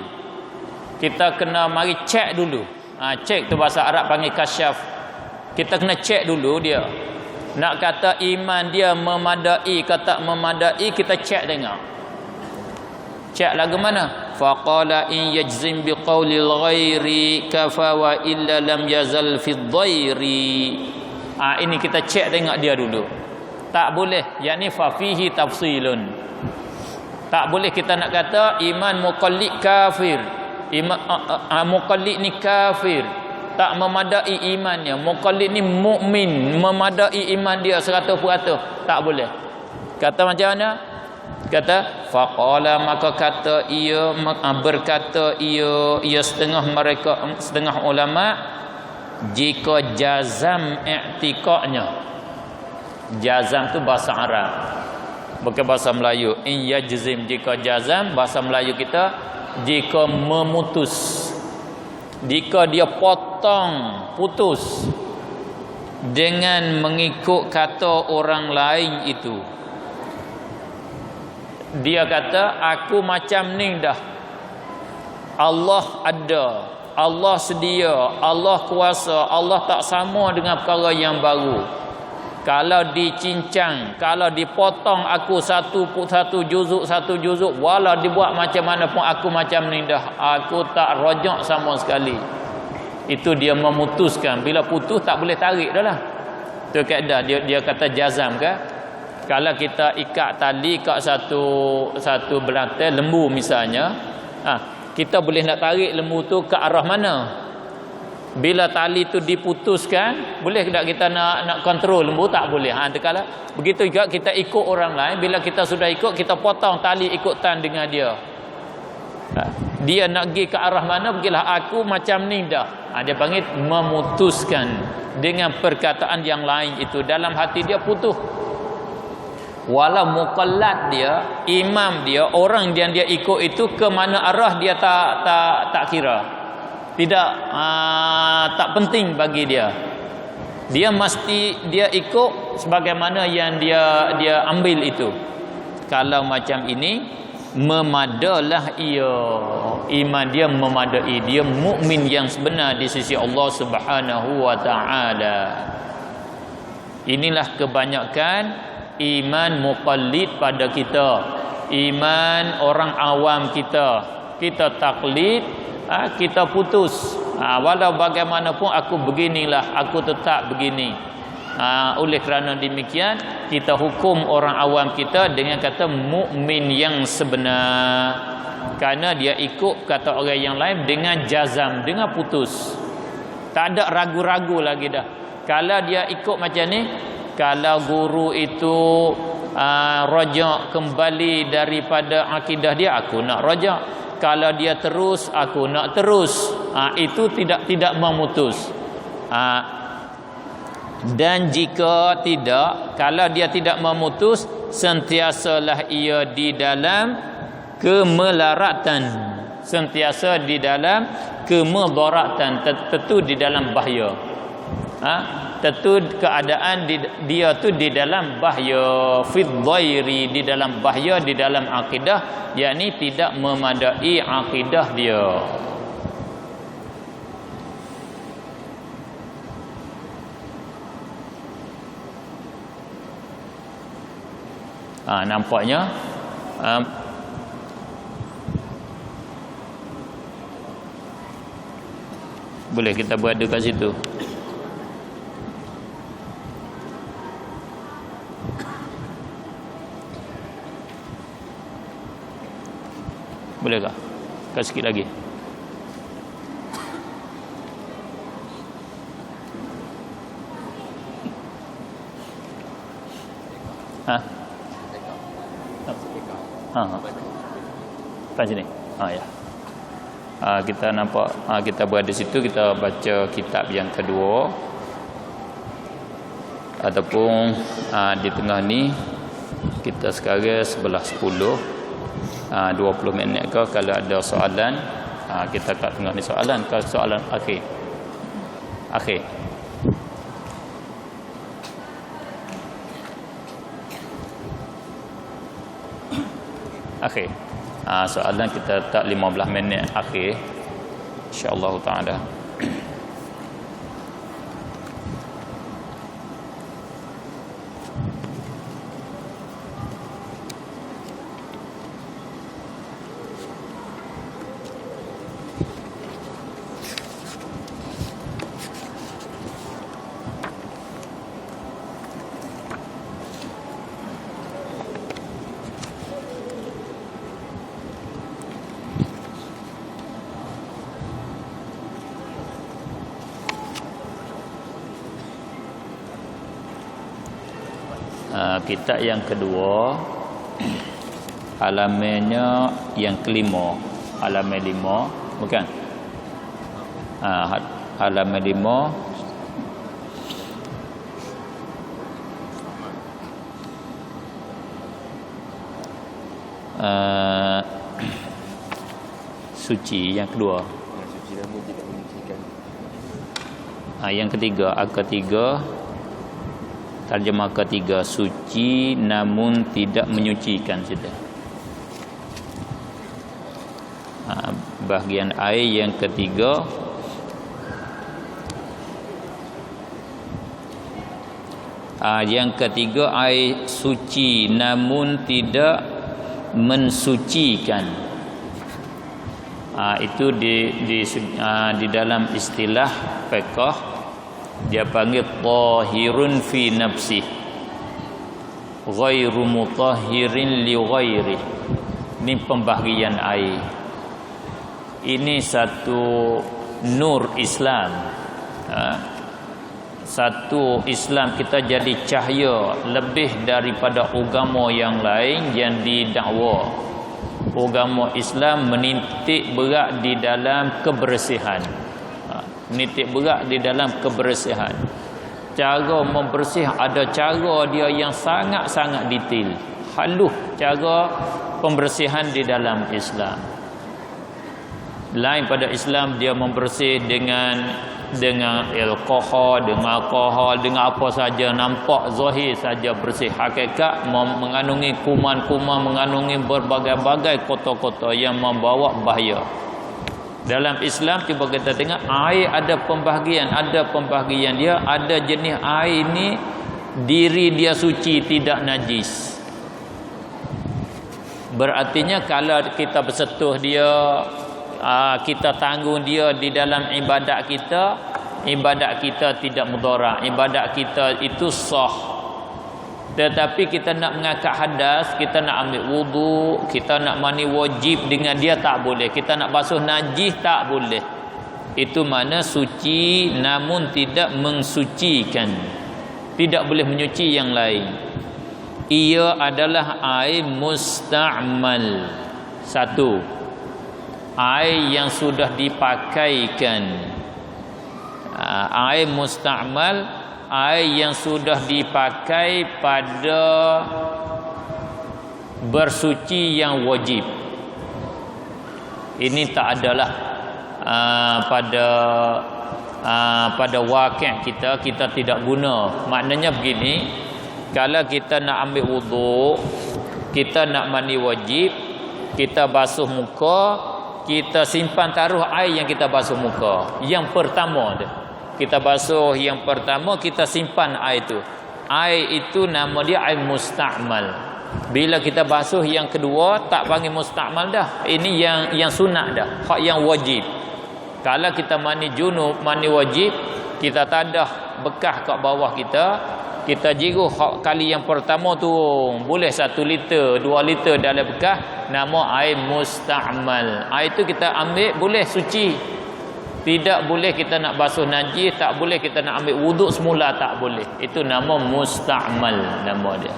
Kita kena mari cek dulu. Cek tu bahasa Arab panggil kasyaf. Kita kena cek dulu dia. Nak kata iman dia memadai ke tak memadai, kita cek tengok. Cek lagu mana? Faqala in yajzim biqaulil ghairi kafa wa illa lam yazal fi dhairi. Ini kita cek tengok dia dulu. Tak boleh, yakni fa fihi tafsilun. Tak boleh kita nak kata iman muqallid kafir. Iman muqallid ni kafir, tak memadai imannya. Muqallid ni mukmin, memadai iman dia 100%. Tak boleh. Kata macam mana? Kata faqala, maka kata ia, berkata ia setengah mereka, setengah ulama, jika jazam i'tiqadnya. Jazam tu bahasa Arab, bukan bahasa Melayu. In yajzim, jika jazam, bahasa Melayu kita jika memutus, jika dia potong, putus dengan mengikut kata orang lain itu. dia kata aku macam ni dah. Allah ada, Allah sedia, Allah kuasa, Allah tak sama dengan perkara yang baru. Kalau dicincang, kalau dipotong aku satu juzuk, walau dibuat macam mana pun aku macam ni dah. Aku tak rojak sama sekali. Itu dia memutuskan. Bila putus tak boleh tarik dah lah. Itu kaedah dia kata jazam kan. Kalau kita ikat tali kat satu berantai lembu misalnya, kita boleh nak tarik lembu tu ke arah mana? Bila tali tu diputuskan, boleh tak kita nak kontrol lembu? Tak boleh. Kala begitu juga kita ikut orang lain. Bila kita sudah ikut, kita potong tali ikutan dengan dia. Dia nak pergi ke arah mana, pergilah. Aku macam ni dah. Dia panggil memutuskan dengan perkataan yang lain itu. Dalam hati dia putus. Walau muqallad dia, imam dia, orang yang dia ikut itu ke mana arah dia tak kira. Tidak tak penting bagi dia. Dia mesti dia ikut sebagaimana yang dia ambil itu. Kalau macam ini memadalah ia, iman dia memadai, dia mukmin yang sebenar di sisi Allah Subhanahu wa taala. Inilah kebanyakan iman muqallid pada kita, iman orang awam kita taklid, kita putus. Walau bagaimanapun aku beginilah, aku tetap begini. Oleh kerana demikian kita hukum orang awam kita dengan kata mukmin yang sebenar, kerana dia ikut kata orang yang lain dengan jazam, dengan putus. Tak ada ragu-ragu lagi dah. Kalau dia ikut macam ni, kalau guru itu rajak kembali daripada akidah dia, aku nak rajak. Kalau dia terus, aku nak terus. Itu tidak memutus. Dan jika tidak, kalau dia tidak memutus, sentiasalah ia di dalam kemelaratan, sentiasa di dalam kemudaratan, tentu di dalam bahaya. Tentu keadaan dia tu di dalam bahaya, fid dhairi, di dalam bahaya, di dalam akidah, yakni tidak memadai akidah dia. Nampaknya boleh kita berada kat situ. Bolehkah? Kasih sikit lagi. Kat sini. Ya. Kita nampak kita berada situ, kita baca kitab yang kedua ataupun di tengah ni kita sekarang 11:10. 20 minit ke, kalau ada soalan kita kat tengah ni soalan ke soalan akhir. Soalan kita tak 15 minit akhir, insya-Allah taala. Kitab yang kedua, halamannya yang kelima, halaman 5, bukan? Halaman 5. Suci yang kedua. Suci namun tidak menyucikan. Yang ketiga, ketiga. Terjemah ketiga, suci namun tidak menyucikan. Sudah. bahagian air yang ketiga, air suci namun tidak mensucikan. Itu di dalam istilah fiqh dia panggil tahirun fi nafsi ghairu mutahhirin li ghairi. Ini pembahagian air. Ini satu nur Islam. Satu Islam kita jadi cahaya lebih daripada agama yang lain yang didakwa. Agama Islam menitik berat di dalam kebersihan. Menitik berat di dalam kebersihan. Cara membersih ada cara dia yang sangat-sangat detail. Halus cara pembersihan di dalam Islam. Lain pada Islam dia membersih dengan alkohol, dengan apa saja, nampak zahir saja bersih. Hakikat mengandungi kuman-kuman, mengandungi berbagai-bagai kotor-kotor yang membawa bahaya. Dalam Islam cuba kita tengok air ada pembahagian dia, ada jenis air ni diri dia suci tidak najis. Berartinya kalau kita bersentuh dia, kita tanggung dia di dalam ibadat kita tidak mudarat, ibadat kita itu sah. Tetapi kita nak mengangkat hadas, kita nak ambil wudu, kita nak mandi wajib dengan dia tak boleh, kita nak basuh najis tak boleh. Itu mana suci namun tidak mensucikan, tidak boleh menyuci yang lain. Ia adalah air musta'mal. Satu, air yang sudah dipakaikan. Air musta'mal, air yang sudah dipakai pada bersuci yang wajib. Ini tak adalah pada wakil kita tidak guna. Maknanya begini, kalau kita nak ambil wudu, kita nak mandi wajib, kita basuh muka, kita simpan taruh air yang kita basuh muka. Yang pertama dia, kita basuh yang pertama, kita simpan air itu. Air itu nama dia air musta'mal. Bila kita basuh yang kedua, tak panggil musta'mal dah. Ini yang sunat dah, hak yang wajib. Kalau kita mandi junub, mandi wajib, kita tadah bekas kat bawah kita jiruh kali yang pertama tu boleh 1 liter, 2 liter dalam bekas, nama air musta'mal. Air itu kita ambil boleh suci. Tidak boleh kita nak basuh najis, tak boleh kita nak ambil wuduk semula, tak boleh. Itu nama musta'mal nama dia.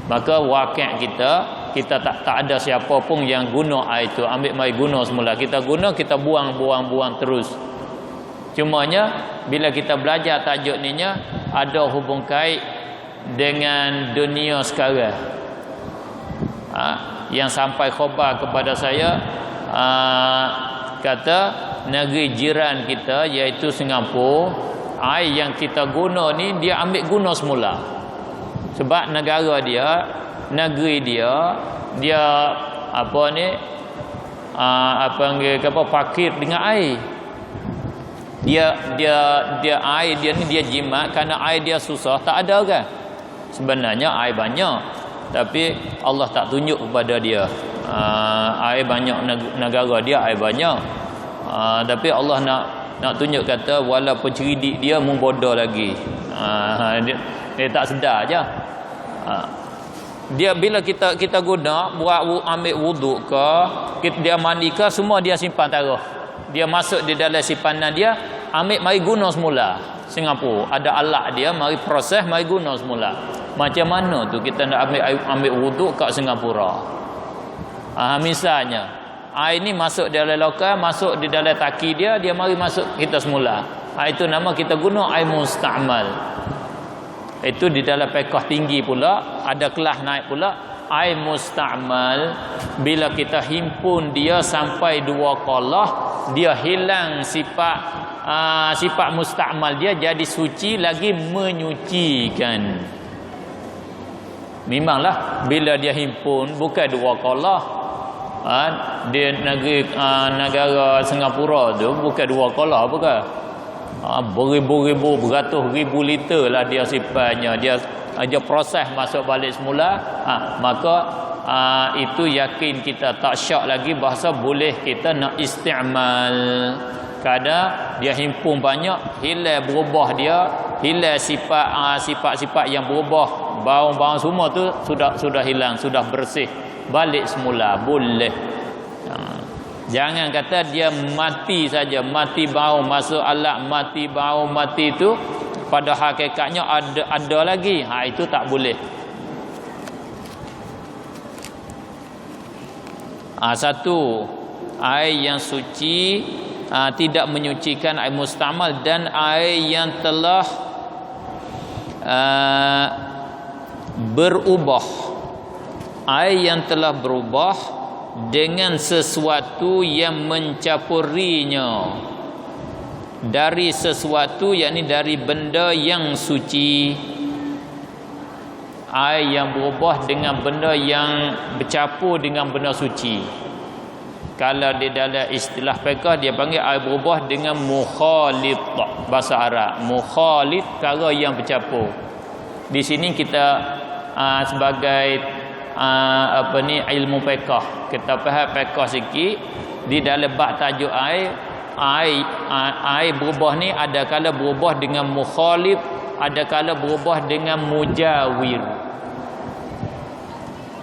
Maka wakil kita tak ada siapa pun yang guna air itu, ambil mai guna semula. Kita guna, kita buang terus. Cumanya bila kita belajar tajuk ni ada hubung kait dengan dunia sekarang. Yang sampai khabar kepada saya, kata negeri jiran kita iaitu Singapura, air yang kita guna ni dia ambil guna semula. Sebab negeri dia fakir dengan air. Dia air dia ni dia jimat kerana air dia susah, tak ada kan. Sebenarnya air banyak, tapi Allah tak tunjuk kepada dia. Air banyak, negara dia air banyak. Tapi Allah nak tunjuk, kata walaupun cerdik dia membodoh lagi. Dia tak sedar aja. Dia bila kita guna buat ambil wuduk ke, dia mandi ke, semua dia simpan taruh. Dia masuk di dalam simpanan dia, ambil mari guna semula. Singapura ada alat dia, mari proses, mari guna semula. Macam mana tu kita nak ambil wuduk kat Singapura? Misalnya air ni masuk dalam lokal, masuk di dalam taki dia mari masuk kita semula. Itu nama kita guna air musta'mal. Itu di dalam fiqh tinggi pula, ada kelas naik pula. Air musta'mal bila kita himpun dia sampai 2 qalah, dia hilang sifat musta'mal dia, jadi suci lagi menyucikan. Memanglah bila dia himpun bukan 2 qalah. Di negara Singapura tu bukan 2 kolah bukan. Beribu-ribu, beratus ribu liter lah dia simpannya. Dia aja proses masuk balik semula. Maka itu yakin kita tak syak lagi bahasa boleh kita nak isti'mal. Kadang dia himpun banyak, hilang berubah dia, hilang sifat-sifat yang berubah, bau-bau semua tu sudah hilang, sudah bersih, balik semula boleh. Jangan kata dia mati saja, mati bau masuk alat, mati bau, mati itu pada hakikatnya ada lagi. Itu tak boleh. Satu, air yang suci tidak menyucikan air mustamal, dan air yang telah berubah, air yang telah berubah dengan sesuatu yang mencampurinya dari sesuatu, yakni dari benda yang suci. Air yang berubah dengan benda yang bercampur dengan benda suci. Kalau di dalam istilah fiqh dia panggil air berubah dengan mukhalit, bahasa Arab. Mukhalit, perkara yang bercampur. Di sini kita sebagai ilmu fiqh, kita faham fiqh sikit. Di dalam bab tajuk air berubah ni ada kala berubah dengan mukhalif, ada kala berubah dengan mujawir.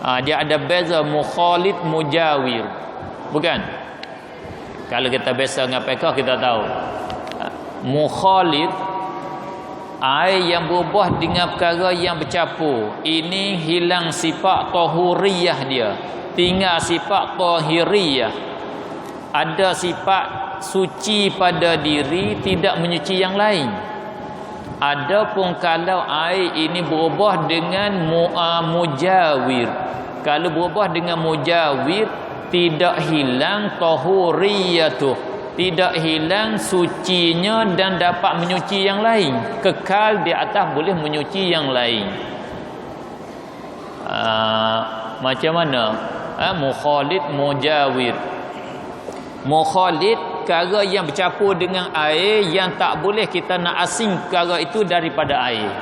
Dia ada beza mukhalif, mujawir, bukan? Kalau kita biasa dengan fiqh kita tahu mukhalif air yang berubah dengan perkara yang bercampur. Ini hilang sifat tahuriyah dia, tinggal sifat tahiriyah. Ada sifat suci pada diri, tidak menyuci yang lain. Adapun kalau air ini berubah dengan mujawir, kalau berubah dengan mujawir, tidak hilang tahuriyatuh, tidak hilang sucinya dan dapat menyuci yang lain, kekal di atas boleh menyuci yang lain. Macam mana? Mukhalid, mujawir. Mukhalid, perkara yang bercampur dengan air yang tak boleh kita nak asing perkara itu daripada air.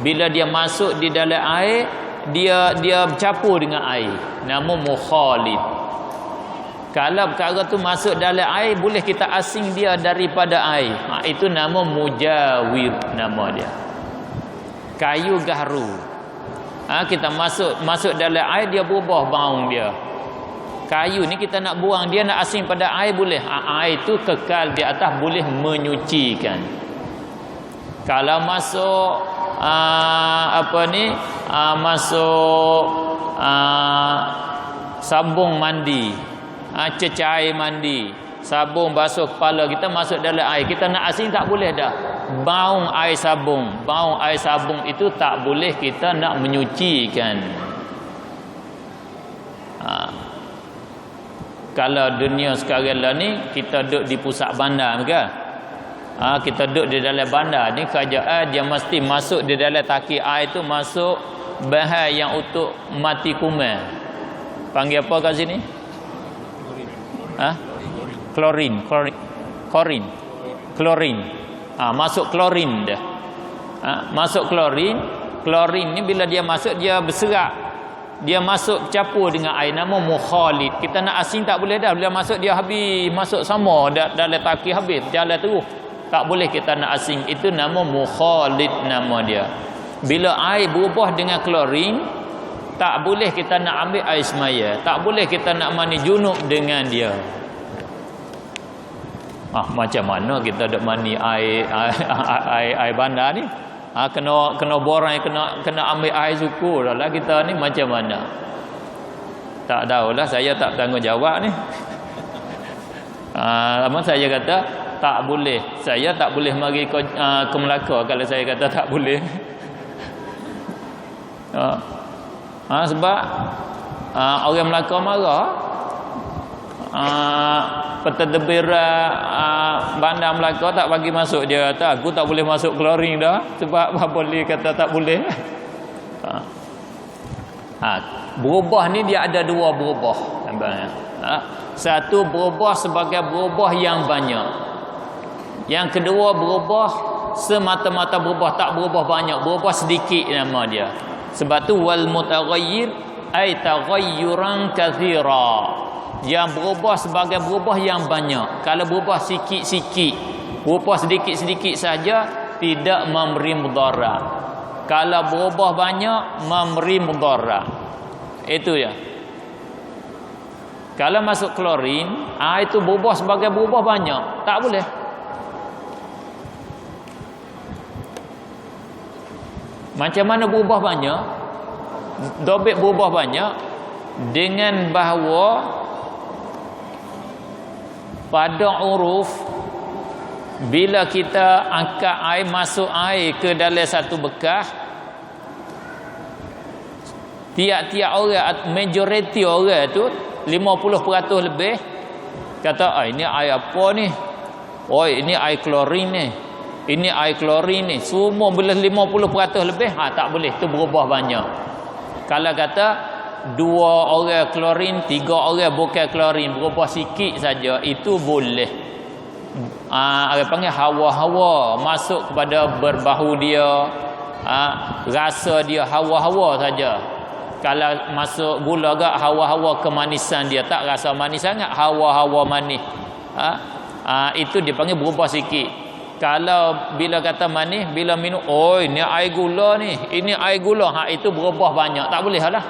Bila dia masuk di dalam air, dia bercampur dengan air, nama mukhalid. Kalau perkara tu masuk dalam air, boleh kita asing dia daripada air. Itu nama mujawir, nama dia. Kayu gahru. Kita masuk dalam air, dia berubah bau dia. Kayu ni kita nak buang, dia nak asing pada air boleh. Air tu kekal di atas, boleh menyucikan. Kalau masuk masuk sabung mandi, cecair mandi, sabun basuh kepala kita masuk dalam air, kita nak asing tak boleh dah. Bau air sabun itu tak boleh kita nak menyucikan. Kalau dunia sekarang lah ni, kita duduk di pusat bandar kan? Kita duduk di dalam bandar ni, kerajaan dia mesti masuk di dalam taki air tu, masuk bahan yang untuk mati kuman. Panggil apa kat sini? Klorin. Masuk klorin dah. Masuk klorin ni bila dia masuk, dia berserak, dia masuk campur dengan air, nama mukhalid. Kita nak asing tak boleh dah. Bila masuk dia habis, masuk sama dalam taki, habis jalan terus, tak boleh kita nak asing. Itu nama mukhalid, nama dia. Bila air berubah dengan klorin, tak boleh kita nak ambil air semaya, tak boleh kita nak mandi junub dengan dia. Macam mana kita nak mandi air bandar ni? Kena borang, kena ambil air suku lah kita ni, macam mana? Tak tahulah, saya tak tanggungjawab ni. Saya kata tak boleh. Saya tak boleh mari ke Melaka kalau saya kata tak boleh. Sebab orang Melaka marah. Pentadbir bandar Melaka tak bagi masuk. Dia kata aku tak boleh masuk klorin dah, sebab apa boleh kata tak boleh. Berubah ni dia ada dua berubah. Satu, berubah sebagai berubah yang banyak. Yang kedua, berubah semata-mata berubah, tak berubah banyak, berubah sedikit nama dia. Sebab tu wal mutaghayyir ay taghayyuran katsira. Yang berubah sebagai berubah yang banyak. Kalau berubah sikit-sikit, berubah sedikit-sedikit saja, tidak memberi mudarat. Kalau berubah banyak, memberi mudarat. Itu ya. Kalau masuk klorin, itu berubah sebagai berubah banyak, tak boleh. Macam mana berubah banyak? Dobit berubah banyak dengan bahawa pada uruf, bila kita angkat air, masuk air ke dalam satu bekas, tiap-tiap orang, majoriti orang tu 50% lebih kata, ini air apa ni? Oh, ini air klorin ni. Ini air klorin ni. Semua bila 50% lebih, tak boleh, tu berubah banyak. Kalau kata 2 orang klorin, 3 orang bukan klorin, berubah sikit saja, itu boleh. Orang panggil hawa-hawa, masuk kepada berbahu dia, rasa dia hawa-hawa saja. Kalau masuk gula agak hawa-hawa kemanisan dia, tak rasa manis sangat, hawa-hawa manis. Itu dipanggil berubah sikit. Kalau bila kata manis, bila minum, oh ini air gula ni, ini air gula, itu berubah banyak, tak boleh lah.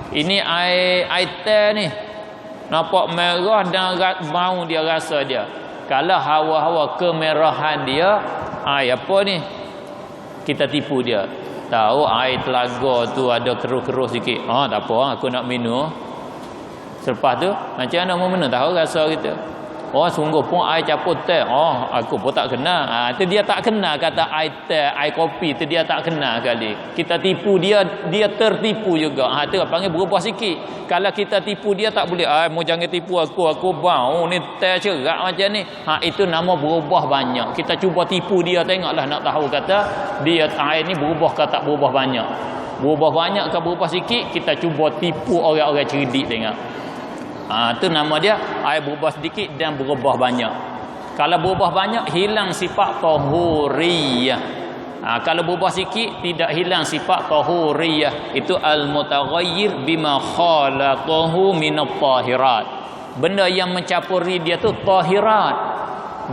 Ini air teh ni, nampak merah dan bau dia, rasa dia. Kalau hawa-hawa kemerahan dia, air apa ni? Kita tipu dia. Tahu air telaga tu ada keruh-keruh sikit. Tak apa, aku nak minum. Selepas tu, macam mana mau minum? Tahu rasa kita. Sungguh pun air campur teh. Aku pun tak kenal. Itu dia tak kenal kata air teh, air kopi tu dia tak kenal kali. Kita tipu dia, dia tertipu juga. Itu panggil berubah sikit. Kalau kita tipu dia tak boleh. Mau jangan tipu aku bau ni teh cerak macam ni. Itu nama berubah banyak. Kita cuba tipu dia, tengoklah nak tahu kata dia air ni berubah ke tak berubah banyak. Berubah banyak ke berubah sikit, kita cuba tipu orang-orang cerdik, tengok. Itu nama dia air berubah sedikit dan berubah banyak. Kalau berubah banyak, hilang sifat tahuriyah. Kalau berubah sikit, tidak hilang sifat tahuriyah. Itu al-mutaghayyir bima khalaqahu minat tahirat. Benda yang mencampuri dia tu tahirat,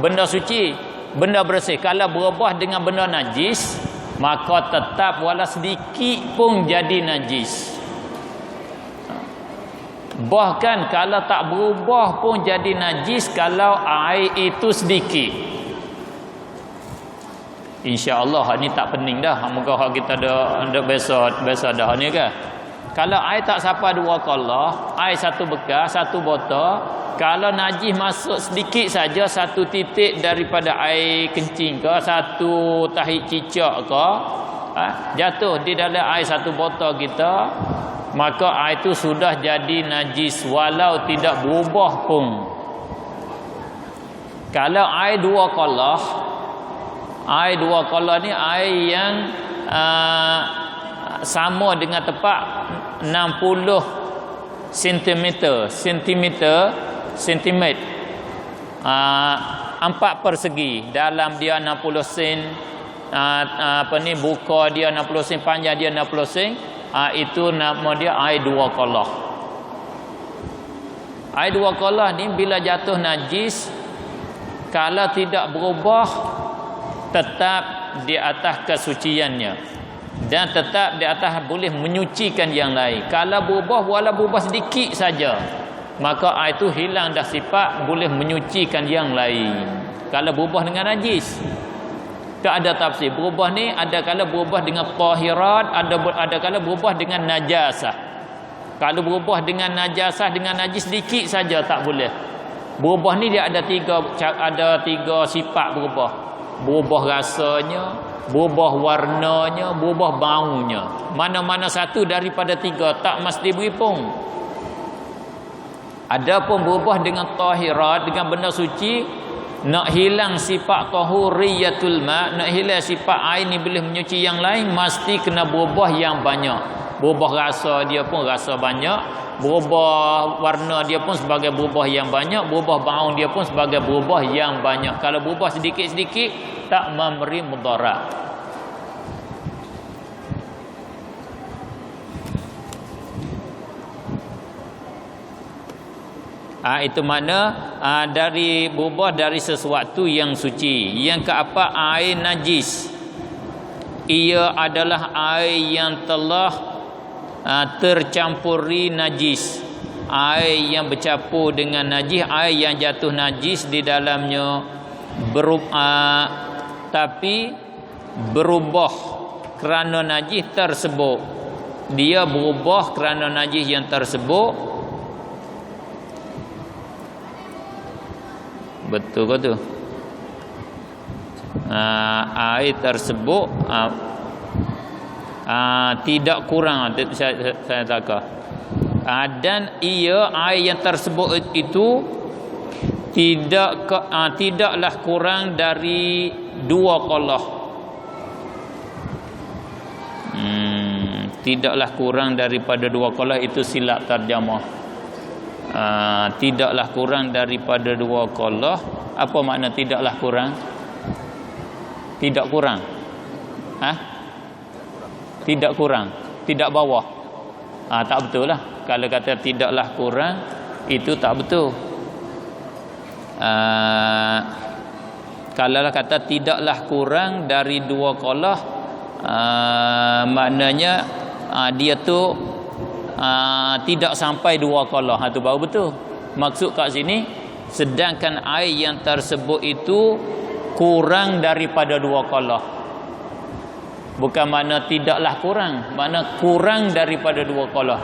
benda suci, benda bersih. Kalau berubah dengan benda najis, maka tetap wala sedikit pun jadi najis. Bahkan kalau tak berubah pun jadi najis kalau air itu sedikit. InsyaAllah ni tak pening dah. Moga kita ada biasa dah ni kan. Kalau air tak sampai 2 kalah, air satu bekas, satu botol, kalau najis masuk sedikit saja, 1 titik daripada air kencing ke, 1 tahi cicak ke, jatuh di dalam air satu botol kita, maka air itu sudah jadi najis walau tidak berubah pun. Kalau air 2 kalah, air 2 kalah ni air yang sama dengan tepat 60 cm 4 persegi. Dalam dia 60 sen, buka dia 60 sen, panjang dia 60 sen. Itu nama dia air 2 kalah. Air 2 kalah ni bila jatuh najis, kalau tidak berubah, tetap di atas kesuciannya dan tetap di atas boleh menyucikan yang lain. Kalau berubah, walau berubah sedikit saja, maka air itu hilang dah sifat boleh menyucikan yang lain. Kalau berubah dengan najis, tak ada tafsir. Berubah ni ada kala berubah dengan tahirat, ada kala berubah dengan najasah. Kalau berubah dengan najasah, dengan najis sedikit saja tak boleh. Berubah ni dia ada tiga sifat berubah. Berubah rasanya, berubah warnanya, berubah baunya. Mana-mana satu daripada 3 tak mesti beri pun. Ada pun berubah dengan tahirat, dengan benda suci. Nak hilang sifat tahuriyatul ma', nak hilang sifat air ni boleh menyuci yang lain, mesti kena berubah yang banyak. Berubah rasa dia pun rasa banyak, berubah warna dia pun sebagai berubah yang banyak, berubah bau dia pun sebagai berubah yang banyak. Kalau berubah sedikit-sedikit tak memberi mudarat. Itu makna dari berubah dari sesuatu yang suci. Yang keempat, air najis. Ia adalah air yang telah tercampuri najis. Air yang bercampur dengan najis, air yang jatuh najis di dalamnya tapi berubah kerana najis tersebut. Dia berubah kerana najis yang tersebut. Betul ke tu? Air tersebut tidak kurang, saya takut. Dan ia air yang tersebut itu tidaklah kurang dari 2 qalah. Tidaklah kurang daripada 2 qalah, itu silap terjemah. Tidaklah kurang daripada 2 qalah. Apa makna tidaklah kurang? Tidak kurang. Tidak kurang, tidak bawah. Tak betul lah. Kalau kata tidaklah kurang, itu tak betul. Kalau kata tidaklah kurang dari 2 qalah, maknanya dia tu tidak sampai 2 qalah. Itu baru betul. Maksud kat sini, sedangkan air yang tersebut itu kurang daripada 2 qalah. Bukan makna tidaklah kurang, makna kurang daripada 2 qalah.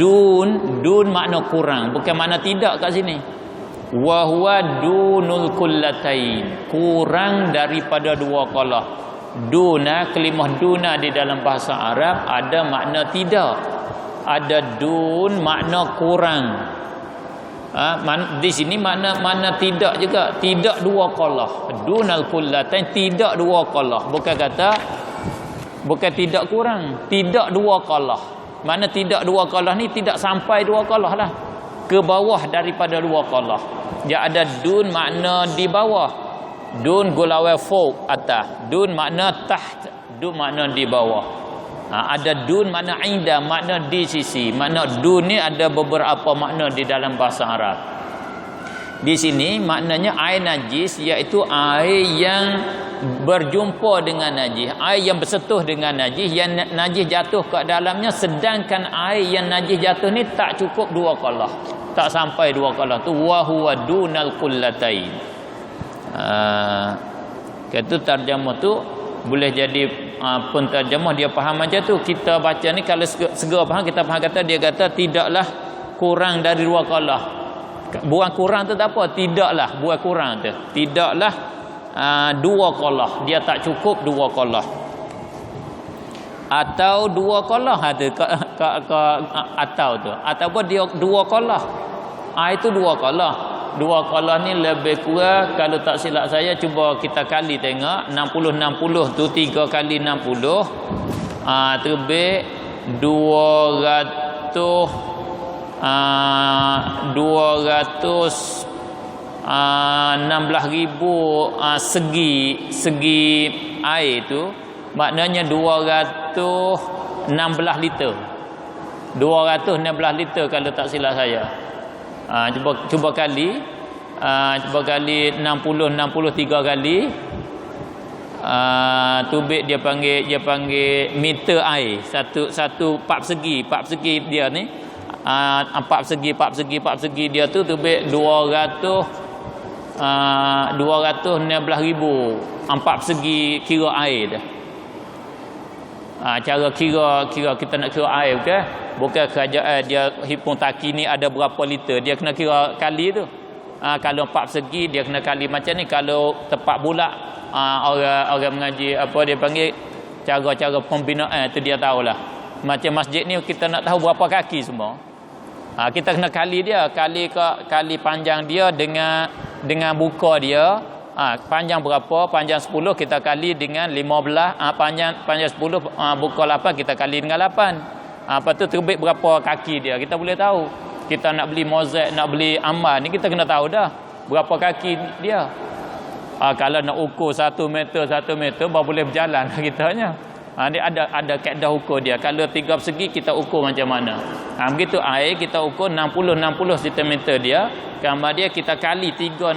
Dun makna kurang, bukan makna tidak kat sini. Wa huwa dunul kullatain, kurang daripada 2 qalah. Duna, kalimah duna di dalam bahasa Arab ada makna tidak. Ada dun makna kurang. Di sini makna tidak juga, tidak 2 qalah. Dunal kullatain, tidak 2 qalah. Bukan tidak kurang, tidak 2 qalah. Mana tidak 2 qalah ni tidak sampai 2 qalah lah. Ke bawah daripada 2 qalah. Dia ada dun makna di bawah. Dun gulawai fawq, atas. Dun makna taht, dun makna di bawah. Ada dun makna inda, makna di sisi. Makna dun ni ada beberapa makna di dalam bahasa Arab. Di sini maknanya air najis, iaitu air yang berjumpa dengan najis, air yang bersentuh dengan najis, yang najis jatuh ke dalamnya, sedangkan air yang najis jatuh ni tak cukup 2 qalah, tak sampai 2 qalah tu. Wa huwa dunal qullatain. Kata terjemah tu boleh jadi penterjemah dia faham macam tu. Kita baca ni kalau segera faham, kita faham kata dia kata tidaklah kurang dari 2 qalah. Buang kurang tu tak apa, tidaklah buang kurang tu, tidaklah 2 qalah, dia tak cukup 2 qalah. Atau 2 qalah ada atau tu, ataupun dia 2 qalah. Itu 2 qalah. 2 qalah ni lebih kurang, kalau tak silap saya, cuba kita kali tengok 60 tu 3 kali 60 terbit 216 ribu segi air tu, maknanya 216 liter. 216 liter kalau tak silap saya. Cuba kali 60 3 kali. Tubik dia panggil meter air. Satu pap segi dia ni. 4 segi dia tu tubik 216 ribu 4 segi kira air dah. Cara kira kita nak kira air, bukan kerajaan dia hitung taki ni ada berapa liter, dia kena kira kali tu. Kalau 4 segi dia kena kali macam ni. Kalau tepat bulat, orang mengaji apa dia panggil, cara pembinaan tu dia tahulah. Macam masjid ni kita nak tahu berapa kaki semua. Kita kena kali dia, kali panjang dia dengan buka dia. Panjang berapa? Panjang 10 kita kali dengan 15. Panjang 10, buka 8 kita kali dengan 8. Lepas tu terbit berapa kaki dia, kita boleh tahu. Kita nak beli mozaik, nak beli amal ni, kita kena tahu dah berapa kaki dia. Kalau nak ukur 1 meter baru boleh berjalan kitanya. Dia ada kaedah ukur dia. Kalau 3 persegi kita ukur macam mana. Begitu air kita ukur 60 cm dia. Gambar dia kita kali 360